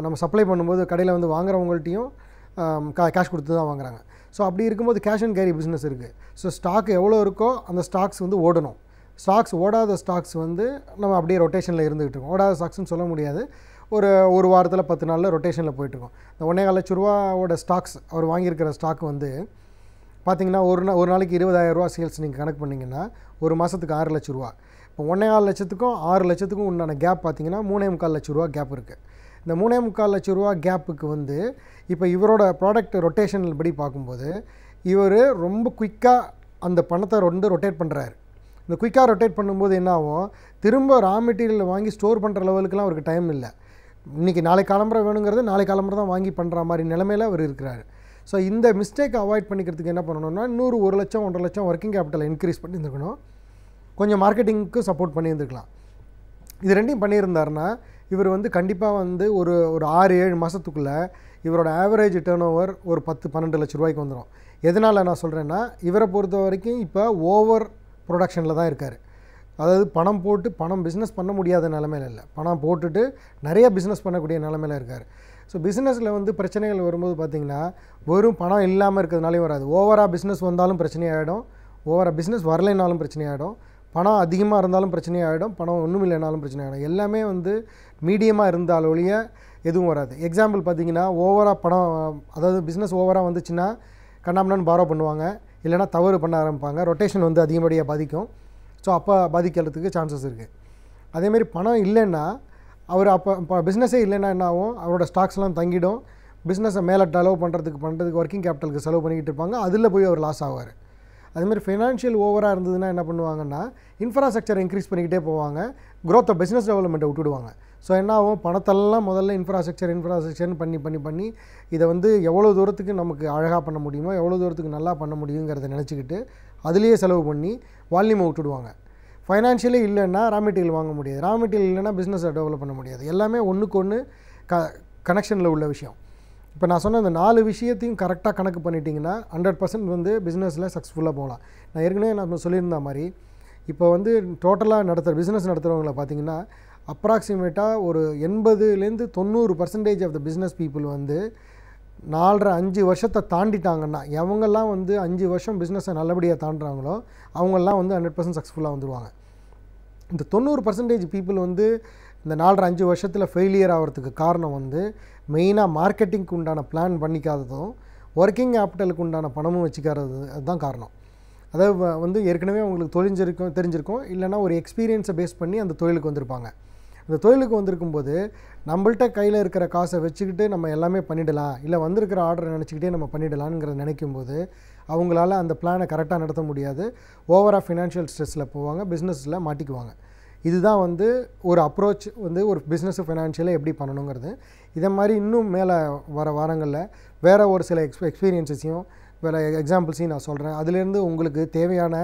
நம்ம சப்ளை பண்ணும்போது கடையில் வந்து வாங்குறவங்கள்ட்டையும் கேஷ் கொடுத்து தான் வாங்குறாங்க. ஸோ அப்படி இருக்கும்போது கேஷ் அண்ட் கேரி பிஸ்னஸ் இருக்குது. ஸோ ஸ்டாக் எவ்வளோ இருக்கோ அந்த ஸ்டாக்ஸ் வந்து ஓடணும். ஓடாத ஸ்டாக்ஸ் வந்து நம்ம அப்படியே ரொட்டேஷனில் இருந்துகிட்டு இருக்கோம். ஓடாத ஸ்டாக்ஸ்னு சொல்ல முடியாது, ஒரு வாரத்தில் 10 நாளில் ரொட்டேஷனில் போயிட்டுருக்கோம். இந்த 1.25 லட்ச ரூபாவோட ஸ்டாக்ஸ் அவர் வாங்கியிருக்கிற ஸ்டாக் வந்து பார்த்திங்கன்னா ஒரு நாளைக்கு 20,000 ரூபா சேல்ஸ் நீங்கள் கணக்கு பண்ணிங்கன்னா ஒரு மாதத்துக்கு 6 லட்ச ரூபா. இப்போ 1.25 லட்சத்துக்கும் 6 லட்சத்துக்கும் உண்டான கேப் பார்த்திங்கன்னா 3.25 லட்ச ரூபா கேப் இருக்குது. இந்த 3.25 லட்ச ரூபா கேப்புக்கு வந்து இப்போ இவரோட ப்ராடக்ட் ரொட்டேஷன் படி பார்க்கும்போது இவர் ரொம்ப குயிக்காக அந்த பணத்தை ரொட்டேட் பண்ணுறாரு. இந்த குயிக்காக ரொட்டேட் பண்ணும்போது என்ன ஆகும், திரும்ப ரா மெட்டீரியல் வாங்கி ஸ்டோர் பண்ணுற லெவலுக்குலாம் அவருக்கு டைம் இல்லை. இன்றைக்கி நாளைக்கு கிளம்புற வேணுங்கிறது நாளைக்கு கிளம்புற தான் வாங்கி பண்ணுற மாதிரி நிலைமையில் அவர் இருக்கிறார். ஸோ இந்த மிஸ்டேக்கை அவாய்ட் பண்ணிக்கிறதுக்கு என்ன பண்ணணும்னா, இன்னொரு 1 லட்சம் 1.5 லட்சம் ஒர்க்கிங் கேபிட்டலை இன்க்ரீஸ் பண்ணியிருந்துருக்கணும். கொஞ்சம் மார்க்கெட்டிங்க்கு சப்போர்ட் பண்ணியிருந்துருக்கலாம். இது ரெண்டையும் பண்ணியிருந்தாருன்னா இவர் வந்து கண்டிப்பாக வந்து ஒரு 6-7 மாதத்துக்குள்ளே இவரோட ஆவரேஜ் டர்ன் ஓவர் ஒரு 10-12 லட்ச ரூபாய்க்கு வந்துடும். எதனால் நான் சொல்கிறேன்னா, இவரை பொறுத்த வரைக்கும் இப்போ ஓவர் ப்ரொடக்ஷனில் தான் இருக்கார். அதாவது பணம் போட்டு பிஸ்னஸ் பண்ண முடியாத நிலமையில் இல்லை, பணம் போட்டுட்டு நிறைய பிஸ்னஸ் பண்ணக்கூடிய நிலமையில் இருக்கார். ஸோ பிஸ்னஸில் வந்து பிரச்சனைகள் வரும்போது பார்த்திங்கன்னா வெறும் பணம் இல்லாமல் இருக்கிறதுனாலையும் வராது. ஓவராக பிஸ்னஸ் வந்தாலும் பிரச்சனையாகிடும், ஓவராக பிஸ்னஸ் வரலைனாலும் பிரச்சனையாகிடும், பணம் அதிகமாக இருந்தாலும் பிரச்சனையாகிடும், பணம் ஒன்றும் இல்லைனாலும் பிரச்சனையாகிடும். எல்லாமே வந்து மீடியமாக இருந்தால் ஒழிய எதுவும் வராது. எக்ஸாம்பிள் பார்த்திங்கன்னா ஓவராக பணம், அதாவது பிஸ்னஸ் ஓவராக வந்துச்சுன்னா கண்ணாமண்ணான்னு பாரோ பண்ணுவாங்க, இல்லைனா தவறு பண்ண ஆரம்பிப்பாங்க, ரொட்டேஷன் வந்து அதிகப்படியாக பாதிக்கும். ஸோ அப்போ பாதிக்கிறதுக்கு சான்சஸ் இருக்குது. அதேமாரி பணம் இல்லைன்னா அவர் இப்போ பிஸ்னஸே இல்லைன்னா என்ன ஆகும், அவரோட ஸ்டாக்ஸ்லாம் தங்கிடும், பிஸ்னஸை மேலே டெவலப் பண்ணுறதுக்கு ஒர்க்கிங் கேபிட்டலுக்கு செலவு பண்ணிக்கிட்டு இருப்பாங்க, அதில் போய் அவர் லாஸ் ஆவார். அதேமாதிரி ஃபைனான்ஷியல் ஓவராக இருந்ததுன்னா என்ன பண்ணுவாங்கன்னா இன்ஃப்ராஸ்ட்ரக்சரை இன்க்ரீஸ் பண்ணிக்கிட்டே போவாங்க, க்ரோத்தை பிஸ்னஸ் டெவலப்மெண்ட்டை விட்டுடுவாங்க. ஸோ என்ன ஆகும், பணத்தெல்லாம் முதல்ல இன்ஃப்ராஸ்ட்ரக்சர்னு பண்ணி இதை வந்து எவ்வளோ தூரத்துக்கு நமக்கு அழகாக பண்ண முடியுமோ, எவ்வளோ தூரத்துக்கு நல்லா பண்ண முடியுங்கிறத நினச்சிக்கிட்டு அதுலேயே செலவு பண்ணி வால்யூமை விட்டுடுவாங்க. ஃபைனான்ஷியலே இல்லைன்னா ரா மெட்டீரியல் வாங்க முடியாது, ரா மெட்டீரியல் இல்லைன்னா பிஸ்னஸை டெவலப் பண்ண முடியாது. எல்லாமே ஒன்றுக்கு ஒன்று கனெக்ஷனில் உள்ள விஷயம். இப்போ நான் சொன்ன அந்த 4 விஷயத்தையும் கரெக்டாக கணக்கு பண்ணிட்டீங்கன்னா 100% வந்து பிஸ்னஸில் சக்ஸஸ்ஃபுல்லாக போகலாம். நான் ஏற்கனவே நான் சொல்லியிருந்த மாதிரி இப்போ வந்து டோட்டலாக பிஸ்னஸ் நடத்துகிறவங்கள பார்த்தீங்கன்னா அப்ராக்சிமேட்டாக ஒரு 80-90% ஆஃப் த பிஸ்னஸ் பீப்புள் வந்து 4.5 வருஷத்தை தாண்டிட்டாங்கன்னா, எவங்கெல்லாம் வந்து 5 வருஷம் பிஸ்னஸை நல்லபடியாக தாண்டுறாங்களோ அவங்கெல்லாம் வந்து 100% சக்ஸஸ்ஃபுல்லாக வந்துடுவாங்க. இந்த 90% பீப்புள் வந்து இந்த 4.5 வருஷத்தில் ஃபெயிலியர் ஆகிறதுக்கு காரணம் வந்து மெயினாக மார்க்கெட்டிங்க்கு உண்டான பிளான் பண்ணிக்காததும் ஒர்க்கிங் கேபிட்டலுக்கு உண்டான பணமும் வச்சுக்கிறது, அதுதான் காரணம். அதாவது வந்து ஏற்கனவே அவங்களுக்கு தெரிஞ்சிருக்கும், இல்லைனா ஒரு எக்ஸ்பீரியன்ஸை பேஸ் பண்ணி அந்த தொழிலுக்கு வந்திருப்பாங்க. அந்த தொழிலுக்கு வந்திருக்கும்போது நம்மள்கிட்ட கையில் இருக்கிற காசை வச்சுக்கிட்டு நம்ம எல்லாமே பண்ணிடலாம், இல்லை வந்திருக்கிற ஆர்டரை நினச்சிக்கிட்டே நம்ம பண்ணிடலாங்கிறத நினைக்கும்போது அவங்களால அந்த பிளானை கரெக்டாக நடத்த முடியாது, ஓவராக ஃபினான்ஷியல் ஸ்ட்ரெஸ்ஸில் போவாங்க, பிஸ்னஸில் மாட்டிக்குவாங்க. இதுதான் வந்து ஒரு அப்ரோச் வந்து ஒரு பிஸ்னஸ் ஃபைனான்ஷியலாக எப்படி பண்ணணுங்கிறது. இதை மாதிரி இன்னும் மேலே வர வாரங்களில் வேறு ஒரு சில எக்ஸ்பீரியன்ஸஸையும் வேறு எக்ஸாம்பிள்ஸையும் நான் சொல்கிறேன். அதுலேருந்து உங்களுக்கு தேவையான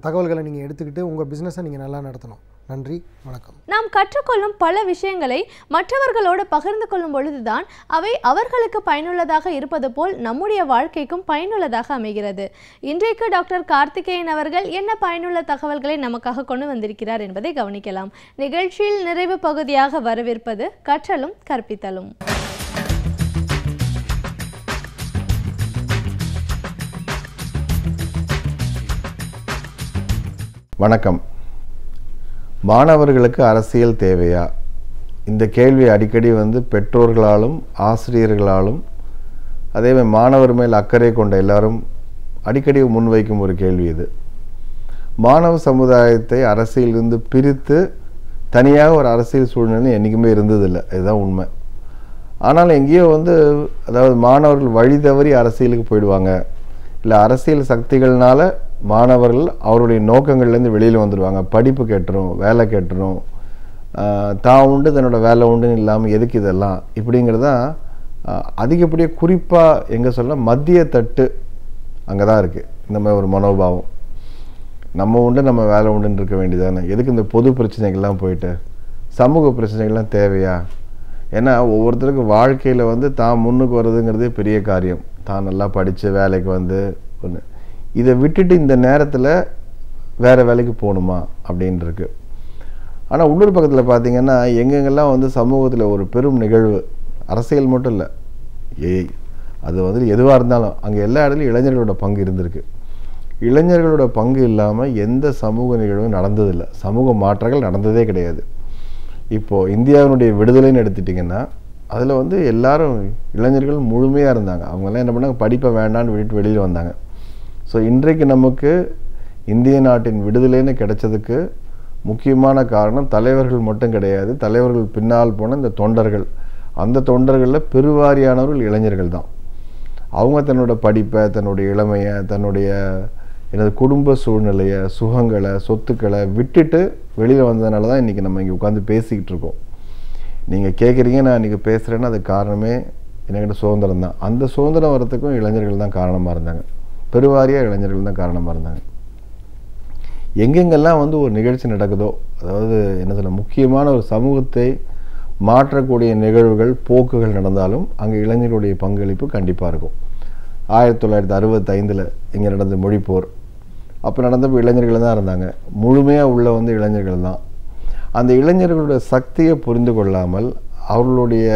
தகவல்களை நீங்கள் எடுத்துக்கிட்டு உங்கள் பிஸ்னஸை நீங்கள் நல்லா நடத்தணும். நன்றி, வணக்கம். நாம் கற்றுக்கொள்ளும் பல விஷயங்களை மற்றவர்களோடு பகிர்ந்து கொள்ளும் பொழுதுதான் அவை அவர்களுக்கு பயனுள்ளதாக இருப்பது போல் நம்முடைய வாழ்க்கைக்கும் பயனுள்ளதாக அமைகிறது. இன்றைக்கு டாக்டர் கார்த்திகேயன் அவர்கள் என்ன பயனுள்ள தகவல்களை நமக்காக கொண்டு வந்திருக்கிறார் என்பதை கவனிக்கலாம். நிகழ்ச்சியில் நிறைவு பகுதியாக வரவிருப்பது கற்றலும் கற்பித்தலும். வணக்கம். மாணவர்களுக்கு அரசியல் தேவையா? இந்த கேள்வி அடிக்கடி வந்து பெற்றோர்களாலும் ஆசிரியர்களாலும் அதேமாதிரி மாணவர் மேல் அக்கறை கொண்ட எல்லாரும் அடிக்கடி முன்வைக்கும் ஒரு கேள்வி இது. மாணவ சமுதாயத்தை அரசியலிருந்து பிரித்து தனியாக ஒரு அரசியல் சூழ்நிலை என்றைக்குமே இருந்ததில்லை, இதுதான் உண்மை. ஆனால் எங்கேயோ வந்து அதாவது மாணவர்கள் வழி தவறி அரசியலுக்கு போயிடுவாங்க, இல்லை அரசியல் சக்திகள்னால மாணவர்கள் அவருடைய நோக்கங்கள்லேருந்து வெளியில் வந்துடுவாங்க, படிப்பு கெட்டுரும், வேலை கெட்டுரும், தான் உண்டு தன்னோட வேலை உண்டுன்னு இல்லாமல் எதுக்கு இதெல்லாம் இப்படிங்கிறதான் அதிகப்படியாக குறிப்பாக எங்கே சொல்ல மத்திய தட்டு அங்கே தான் இருக்குது. இந்த மாதிரி ஒரு மனோபாவம், நம்ம உண்டு நம்ம வேலை உண்டுன்னு இருக்க வேண்டியதானே, எதுக்கு இந்த பொது பிரச்சனைகள்லாம் போயிட்டு சமூக பிரச்சனைகள்லாம் தேவையா? ஏன்னா ஒவ்வொருத்தருக்கு வாழ்க்கையில் வந்து தான் முன்னுக்கு வர்றதுங்கிறதே பெரிய காரியம். தான் நல்லா படித்து வேலைக்கு வந்து ஒன்று இதை விட்டுட்டு இந்த நேரத்தில் வேறு வேலைக்கு போகணுமா அப்படின்னு இருக்கு. ஆனால் உள்ளூர் பக்கத்தில் பார்த்திங்கன்னா எங்கெங்கெல்லாம் வந்து சமூகத்தில் ஒரு பெரும் நிகழ்வு, அரசியல் மட்டும் இல்லை, அது வந்து எதுவாக இருந்தாலும் அங்கே எல்லா இடத்துலையும் இளைஞர்களோட பங்கு இருந்திருக்கு. இளைஞர்களோட பங்கு இல்லாமல் எந்த சமூக நிகழ்வும் நடந்ததில்லை, சமூக மாற்றங்கள் நடந்ததே கிடையாது. இப்போது இந்தியாவினுடைய விடுதலைன்னு எடுத்துட்டிங்கன்னா அதில் வந்து எல்லாரும் இளைஞர்கள் முழுமையாக இருந்தாங்க. அவங்கெல்லாம் என்ன பண்ணாங்க, படிப்பை வேண்டான்னு விட்டுட்டு வெளியில் வந்தாங்க. ஸோ இன்றைக்கு நமக்கு இந்திய நாட்டின் விடுதலைன்னு கிடைச்சதுக்கு முக்கியமான காரணம் தலைவர்கள் மட்டும் கிடையாது, தலைவர்கள் பின்னால் போன இந்த தொண்டர்கள். அந்த தொண்டர்களில் பெருவாரியானவர்கள் இளைஞர்கள் தான். அவங்க தன்னோட படிப்பை, தன்னுடைய இளமையை, தன்னுடைய எனது குடும்ப சூழ்நிலையை, சுகங்களை, சொத்துக்களை விட்டுட்டு வெளியில் வந்ததுனால தான் இன்றைக்கி நம்ம இங்கே உட்காந்து பேசிக்கிட்டு இருக்கோம். நீங்கள் கேட்குறீங்க, நான் இன்றைக்கி பேசுகிறேன்னா அது காரணமே என்கிட்ட சுதந்திரம் தான். அந்த சுதந்திரம் வரத்துக்கும் இளைஞர்கள் தான் காரணமாக இருந்தாங்க, பெருவாரியாக இளைஞர்கள் தான் காரணமாக இருந்தாங்க. எங்கெங்கெல்லாம் வந்து ஒரு நிகழ்ச்சி நடக்குதோ, அதாவது என்ன சொல்ல முக்கியமான ஒரு சமூகத்தை மாற்றக்கூடிய நிகழ்வுகள், போக்குகள் நடந்தாலும் அங்கே இளைஞர்களுடைய பங்களிப்பு கண்டிப்பாக இருக்கும். 1965 இங்கே நடந்த மொழிப்போர், அப்போ நடந்தப்போ இளைஞர்கள் தான் இருந்தாங்க, முழுமையாக உள்ள வந்து இளைஞர்கள் தான். அந்த இளைஞர்களுடைய சக்தியை புரிந்து கொள்ளாமல், அவருடைய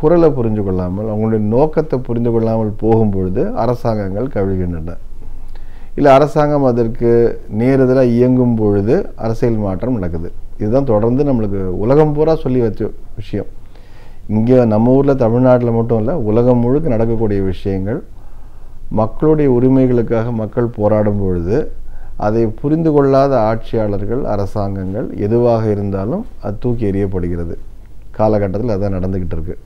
குரலை புரிந்து கொள்ளாமல், அவங்களுடைய நோக்கத்தை புரிந்து கொள்ளாமல் போகும்பொழுது அரசாங்கங்கள் கவிழ்கின்றன. இல்லை அரசாங்கம் அதற்கு நேரெதிராக இயங்கும் பொழுது அரசியல் மாற்றம் நடக்குது. இதுதான் தொடர்ந்து நம்மளுக்கு உலகம் பூரா சொல்லி வச்ச விஷயம். இங்கே நம்ம ஊரில் தமிழ்நாட்டில் மட்டும் இல்லை, உலகம் முழுக்க நடக்கக்கூடிய விஷயங்கள். மக்களுடைய உரிமைகளுக்காக மக்கள் போராடும் பொழுது அதை புரிந்து கொள்ளாத ஆட்சியாளர்கள், அரசாங்கங்கள் எதுவாக இருந்தாலும் அது தூக்கி எறியப்படுகிறது. காலகட்டத்தில் அதான் நடந்துக்கிட்டு இருக்கு.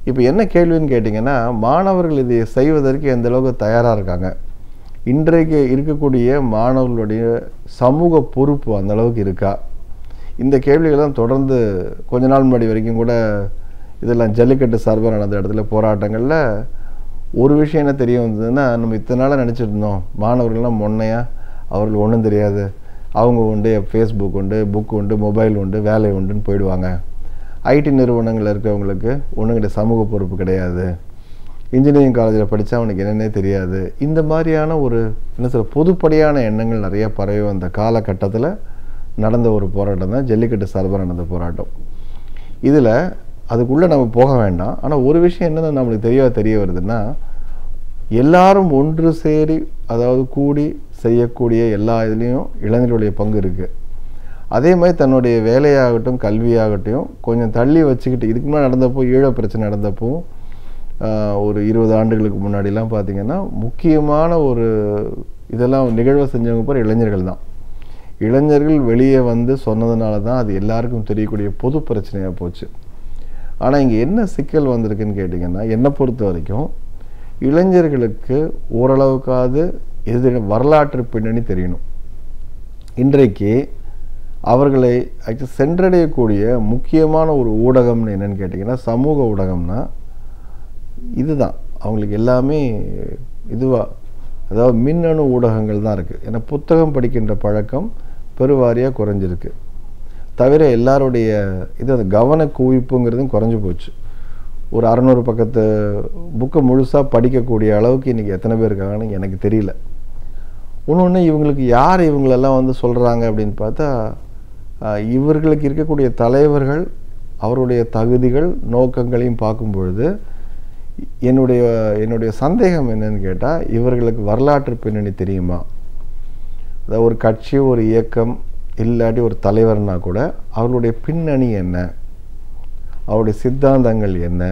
இப்போ என்ன கேள்வின்னு கேட்டிங்கன்னா, மாணவர்கள் இதை செய்வதற்கு எந்த அளவுக்கு தயாராக இருக்காங்க, இன்றைக்கு இருக்கக்கூடிய மாணவர்களுடைய சமூக பொறுப்பு அந்த அளவுக்கு இருக்கா, இந்த கேள்விகள்லாம் தொடர்ந்து கொஞ்ச நாள் முன்னாடி வரைக்கும் கூட இதெல்லாம் ஜல்லிக்கட்டு சார்பாக நடந்த இடத்துல போராட்டங்களில் ஒரு விஷயம் என்ன தெரிய வந்ததுன்னா, நம்ம இத்தனை நாளாக நினச்சிட்டு இருந்தோம் மாணவர்கள்லாம் முன்னையாக அவர்களுக்கு ஒன்றும் தெரியாது, அவங்க உண்டு, ஃபேஸ்புக் உண்டு, புக் உண்டு, மொபைல் உண்டு, வேலை உண்டுன்னு போயிடுவாங்க, ஐடி நிறுவனங்களில் இருக்கிறவங்களுக்கு ஒன்றுங்கிட்ட சமூக பொறுப்பு கிடையாது, இன்ஜினியரிங் காலேஜில் படித்தா அவனுக்கு என்னென்னே தெரியாது, இந்த மாதிரியான ஒரு என்ன சொல்ல பொதுப்படையான எண்ணங்கள் நிறைய பரவி வந்த காலகட்டத்தில் நடந்த ஒரு போராட்டம் தான் ஜல்லிக்கட்டு சார்பாக நடந்த போராட்டம். இதில் அதுக்குள்ளே நம்ம போக வேண்டாம். ஆனால் ஒரு விஷயம் என்னென்ன நம்மளுக்கு தெரிய வருதுன்னா, எல்லாரும் ஒன்று சேரி அதாவது கூடி செய்யக்கூடிய எல்லா இதுலேயும் இளைஞர்களுடைய பங்கு இருக்குது. அதே மாதிரி தன்னுடைய வேலையாகட்டும் கல்வியாகட்டும் கொஞ்சம் தள்ளி வச்சுக்கிட்டு, இதுக்கு முன்னாடி நடந்தப்போ ஈழ பிரச்சனை நடந்தப்போ ஒரு 20 ஆண்டுகளுக்கு முன்னாடிலாம் பார்த்திங்கன்னா முக்கியமான ஒரு இதெல்லாம் நிகழ்வை செஞ்சவங்க பேர் இளைஞர்கள் தான். இளைஞர்கள் வெளியே வந்து சொன்னதுனால தான் அது எல்லாருக்கும் தெரியக்கூடிய பொது பிரச்சனையாக போச்சு. ஆனால் இங்கே என்ன சிக்கல் வந்திருக்குன்னு கேட்டிங்கன்னா, என்னை பொறுத்த வரைக்கும் இளைஞர்களுக்கு ஓரளவுக்காவது வரலாற்று பின்னணி தெரியணும். இன்றைக்கு அவர்களை சென்றடையக்கூடிய முக்கியமான ஒரு ஊடகம்னு என்னென்னு கேட்டிங்கன்னா, சமூக ஊடகம்னா இதுதான். அவங்களுக்கு எல்லாமே இதுவாக அதாவது மின்னணு ஊடகங்கள் தான் இருக்குது. ஏன்னா புத்தகம் படிக்கின்ற பழக்கம் பெருவாரியாக குறைஞ்சிருக்கு. தவிர எல்லாருடைய இது அந்த கவன குவிப்புங்கிறதும் குறைஞ்சி போச்சு. ஒரு 600 பக்கத்து புக்கை முழுசாக படிக்கக்கூடிய அளவுக்கு இன்றைக்கி எத்தனை பேர் இருக்காங்கன்னு எனக்கு தெரியல. இன்னொன்று இவங்களுக்கு யார் இவங்களெல்லாம் வந்து சொல்கிறாங்க அப்படின்னு பார்த்தா, இவர்களுக்கு இருக்கக்கூடிய தலைவர்கள் அவருடைய தகுதிகள் நோக்கங்களையும் பார்க்கும் பொழுது என்னுடைய சந்தேகம் என்னன்னு கேட்டால், இவர்களுக்கு வரலாற்று பின்னணி தெரியுமா? அதாவது ஒரு கட்சி ஒரு இயக்கம் இல்லாட்டி ஒரு தலைவர்னா கூட அவர்களுடைய பின்னணி என்ன, அவருடைய சித்தாந்தங்கள் என்ன,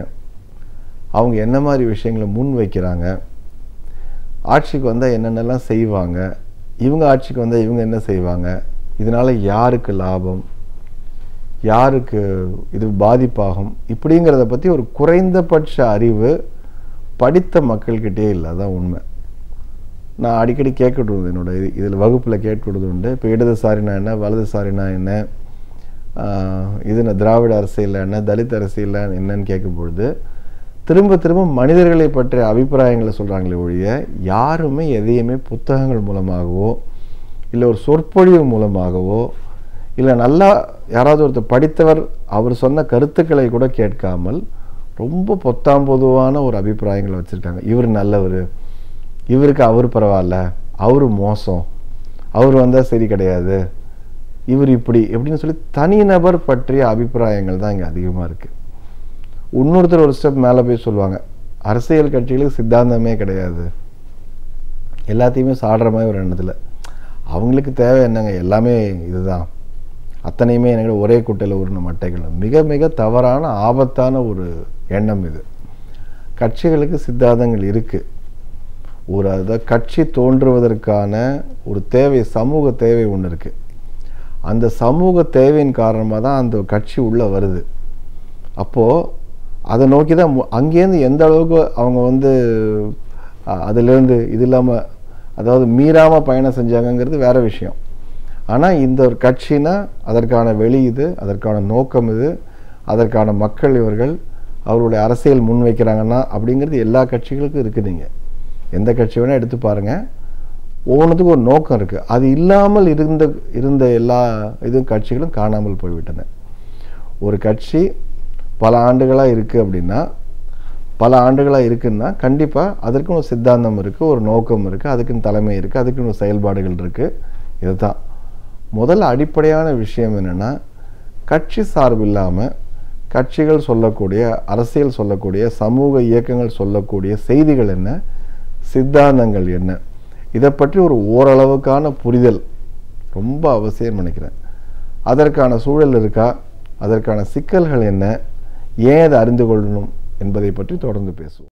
அவங்க என்ன மாதிரி விஷயங்களை முன் வைக்கிறாங்க, ஆட்சிக்கு வந்தால் என்னென்னலாம் செய்வாங்க, இவங்க ஆட்சிக்கு வந்தால் இவங்க என்ன செய்வாங்க, இதனால் யாருக்கு லாபம், யாருக்கு இது பாதிப்பாகும், இப்படிங்கிறத பற்றி ஒரு குறைந்தபட்ச அறிவு படித்த மக்கள்கிட்டே இல்லை. அதான் உண்மை. நான் அடிக்கடி கேட்கறது என்னோட இதில் வகுப்பில் கேட்கறது உண்டு. இப்போ இடதுசாரினா என்ன, வலதுசாரினா என்ன, இது திராவிட அரசியல் என்ன, தலித் அரசியல் என்னன்னு கேட்கும்பொழுது திரும்ப திரும்ப மனிதர்களை பற்றிய அபிப்பிராயங்களை சொல்கிறாங்களே ஒழிய யாருமே எதையுமே புத்தகங்கள் மூலமாகவோ இல்லை ஒரு சொற்பொழிவு மூலமாகவோ இல்லை நல்லா யாராவது ஒருத்தர் படித்தவர் அவர் சொன்ன கருத்துக்களை கூட கேட்காமல் ரொம்ப பொத்தாம்பொதுவான ஒரு அபிப்பிராயங்களை வச்சுருக்காங்க. இவர் நல்லவர், இவருக்கு அவர் பரவாயில்ல, அவர் மோசம், அவர் வந்தால் சரி கிடையாது, இவர் இப்படி எப்படின்னு சொல்லி தனிநபர் பற்றிய அபிப்பிராயங்கள் தான் இங்கே அதிகமாக இருக்குது. இன்னொருத்தர் ஒரு ஸ்டெப் மேலே போய் சொல்லுவாங்க, அரசியல் கட்சிகளுக்கு சித்தாந்தமே கிடையாது, எல்லாத்தையுமே சாடுற மாதிரி ஒரு எண்ணத்தில். அவங்களுக்கு தேவை என்னங்க, எல்லாமே இதுதான், அத்தனையுமே எனக்கு ஒரே குட்டையில் உருண மட்டைகள். மிக மிக தவறான ஆபத்தான ஒரு எண்ணம் இது. கட்சிகளுக்கு சித்தாந்தங்கள் இருக்குது. அதாவது கட்சி தோன்றுவதற்கான ஒரு தேவை, சமூக தேவை ஒன்று இருக்குது. அந்த சமூக தேவையின் காரணமாக தான் அந்த கட்சி உள்ளே வருது. அப்போது அதை நோக்கி தான் அங்கேருந்து எந்த அளவுக்கு அவங்க வந்து அதிலேருந்து இது இல்லாமல் அதாவது மீறாமல் பயணம் செஞ்சாங்கங்கிறது வேறு விஷயம். ஆனால் இந்த ஒரு கட்சினா அதற்கான வெளி இது, அதற்கான நோக்கம் இது, அதற்கான மக்கள் இவர்கள் அவருடைய அரசியல் முன்வைக்கிறாங்கன்னா அப்படிங்கிறது எல்லா கட்சிகளுக்கும் இருக்குது. நீங்கள் எந்த கட்சி வேணால் எடுத்து பாருங்கள், ஒவ்வொன்றுத்துக்கும் ஒரு நோக்கம் இருக்குது. அது இல்லாமல் இருந்த எல்லா இதுவும் கட்சிகளும் காணாமல் போய்விட்டன. ஒரு கட்சி பல ஆண்டுகளாக இருக்குது அப்படின்னா, பல ஆண்டுகளாக இருக்குன்னா கண்டிப்பாக அதற்குன்னு ஒரு சித்தாந்தம் இருக்குது, ஒரு நோக்கம் இருக்குது, அதுக்குன்னு தலைமை இருக்குது, அதுக்குன்னு ஒரு செயல்பாடுகள் இருக்குது. இதுதான் முதல்ல அடிப்படையான விஷயம். என்னென்னா, கட்சி சார்பு இல்லாமல் கட்சிகள் சொல்லக்கூடிய, அரசியல் சொல்லக்கூடிய, சமூக இயக்கங்கள் சொல்லக்கூடிய செய்திகள் என்ன, சித்தாந்தங்கள் என்ன, இதை பற்றி ஒரு ஓரளவுக்கான புரிதல் ரொம்ப அவசியம் நினைக்கிறேன். அதற்கான சூழல் இருக்கா, அதற்கான சிக்கல்கள் என்ன, ஏன் அதை அறிந்து கொள்ளணும் என்பதை பற்றி தொடர்ந்து பேசுவோம்.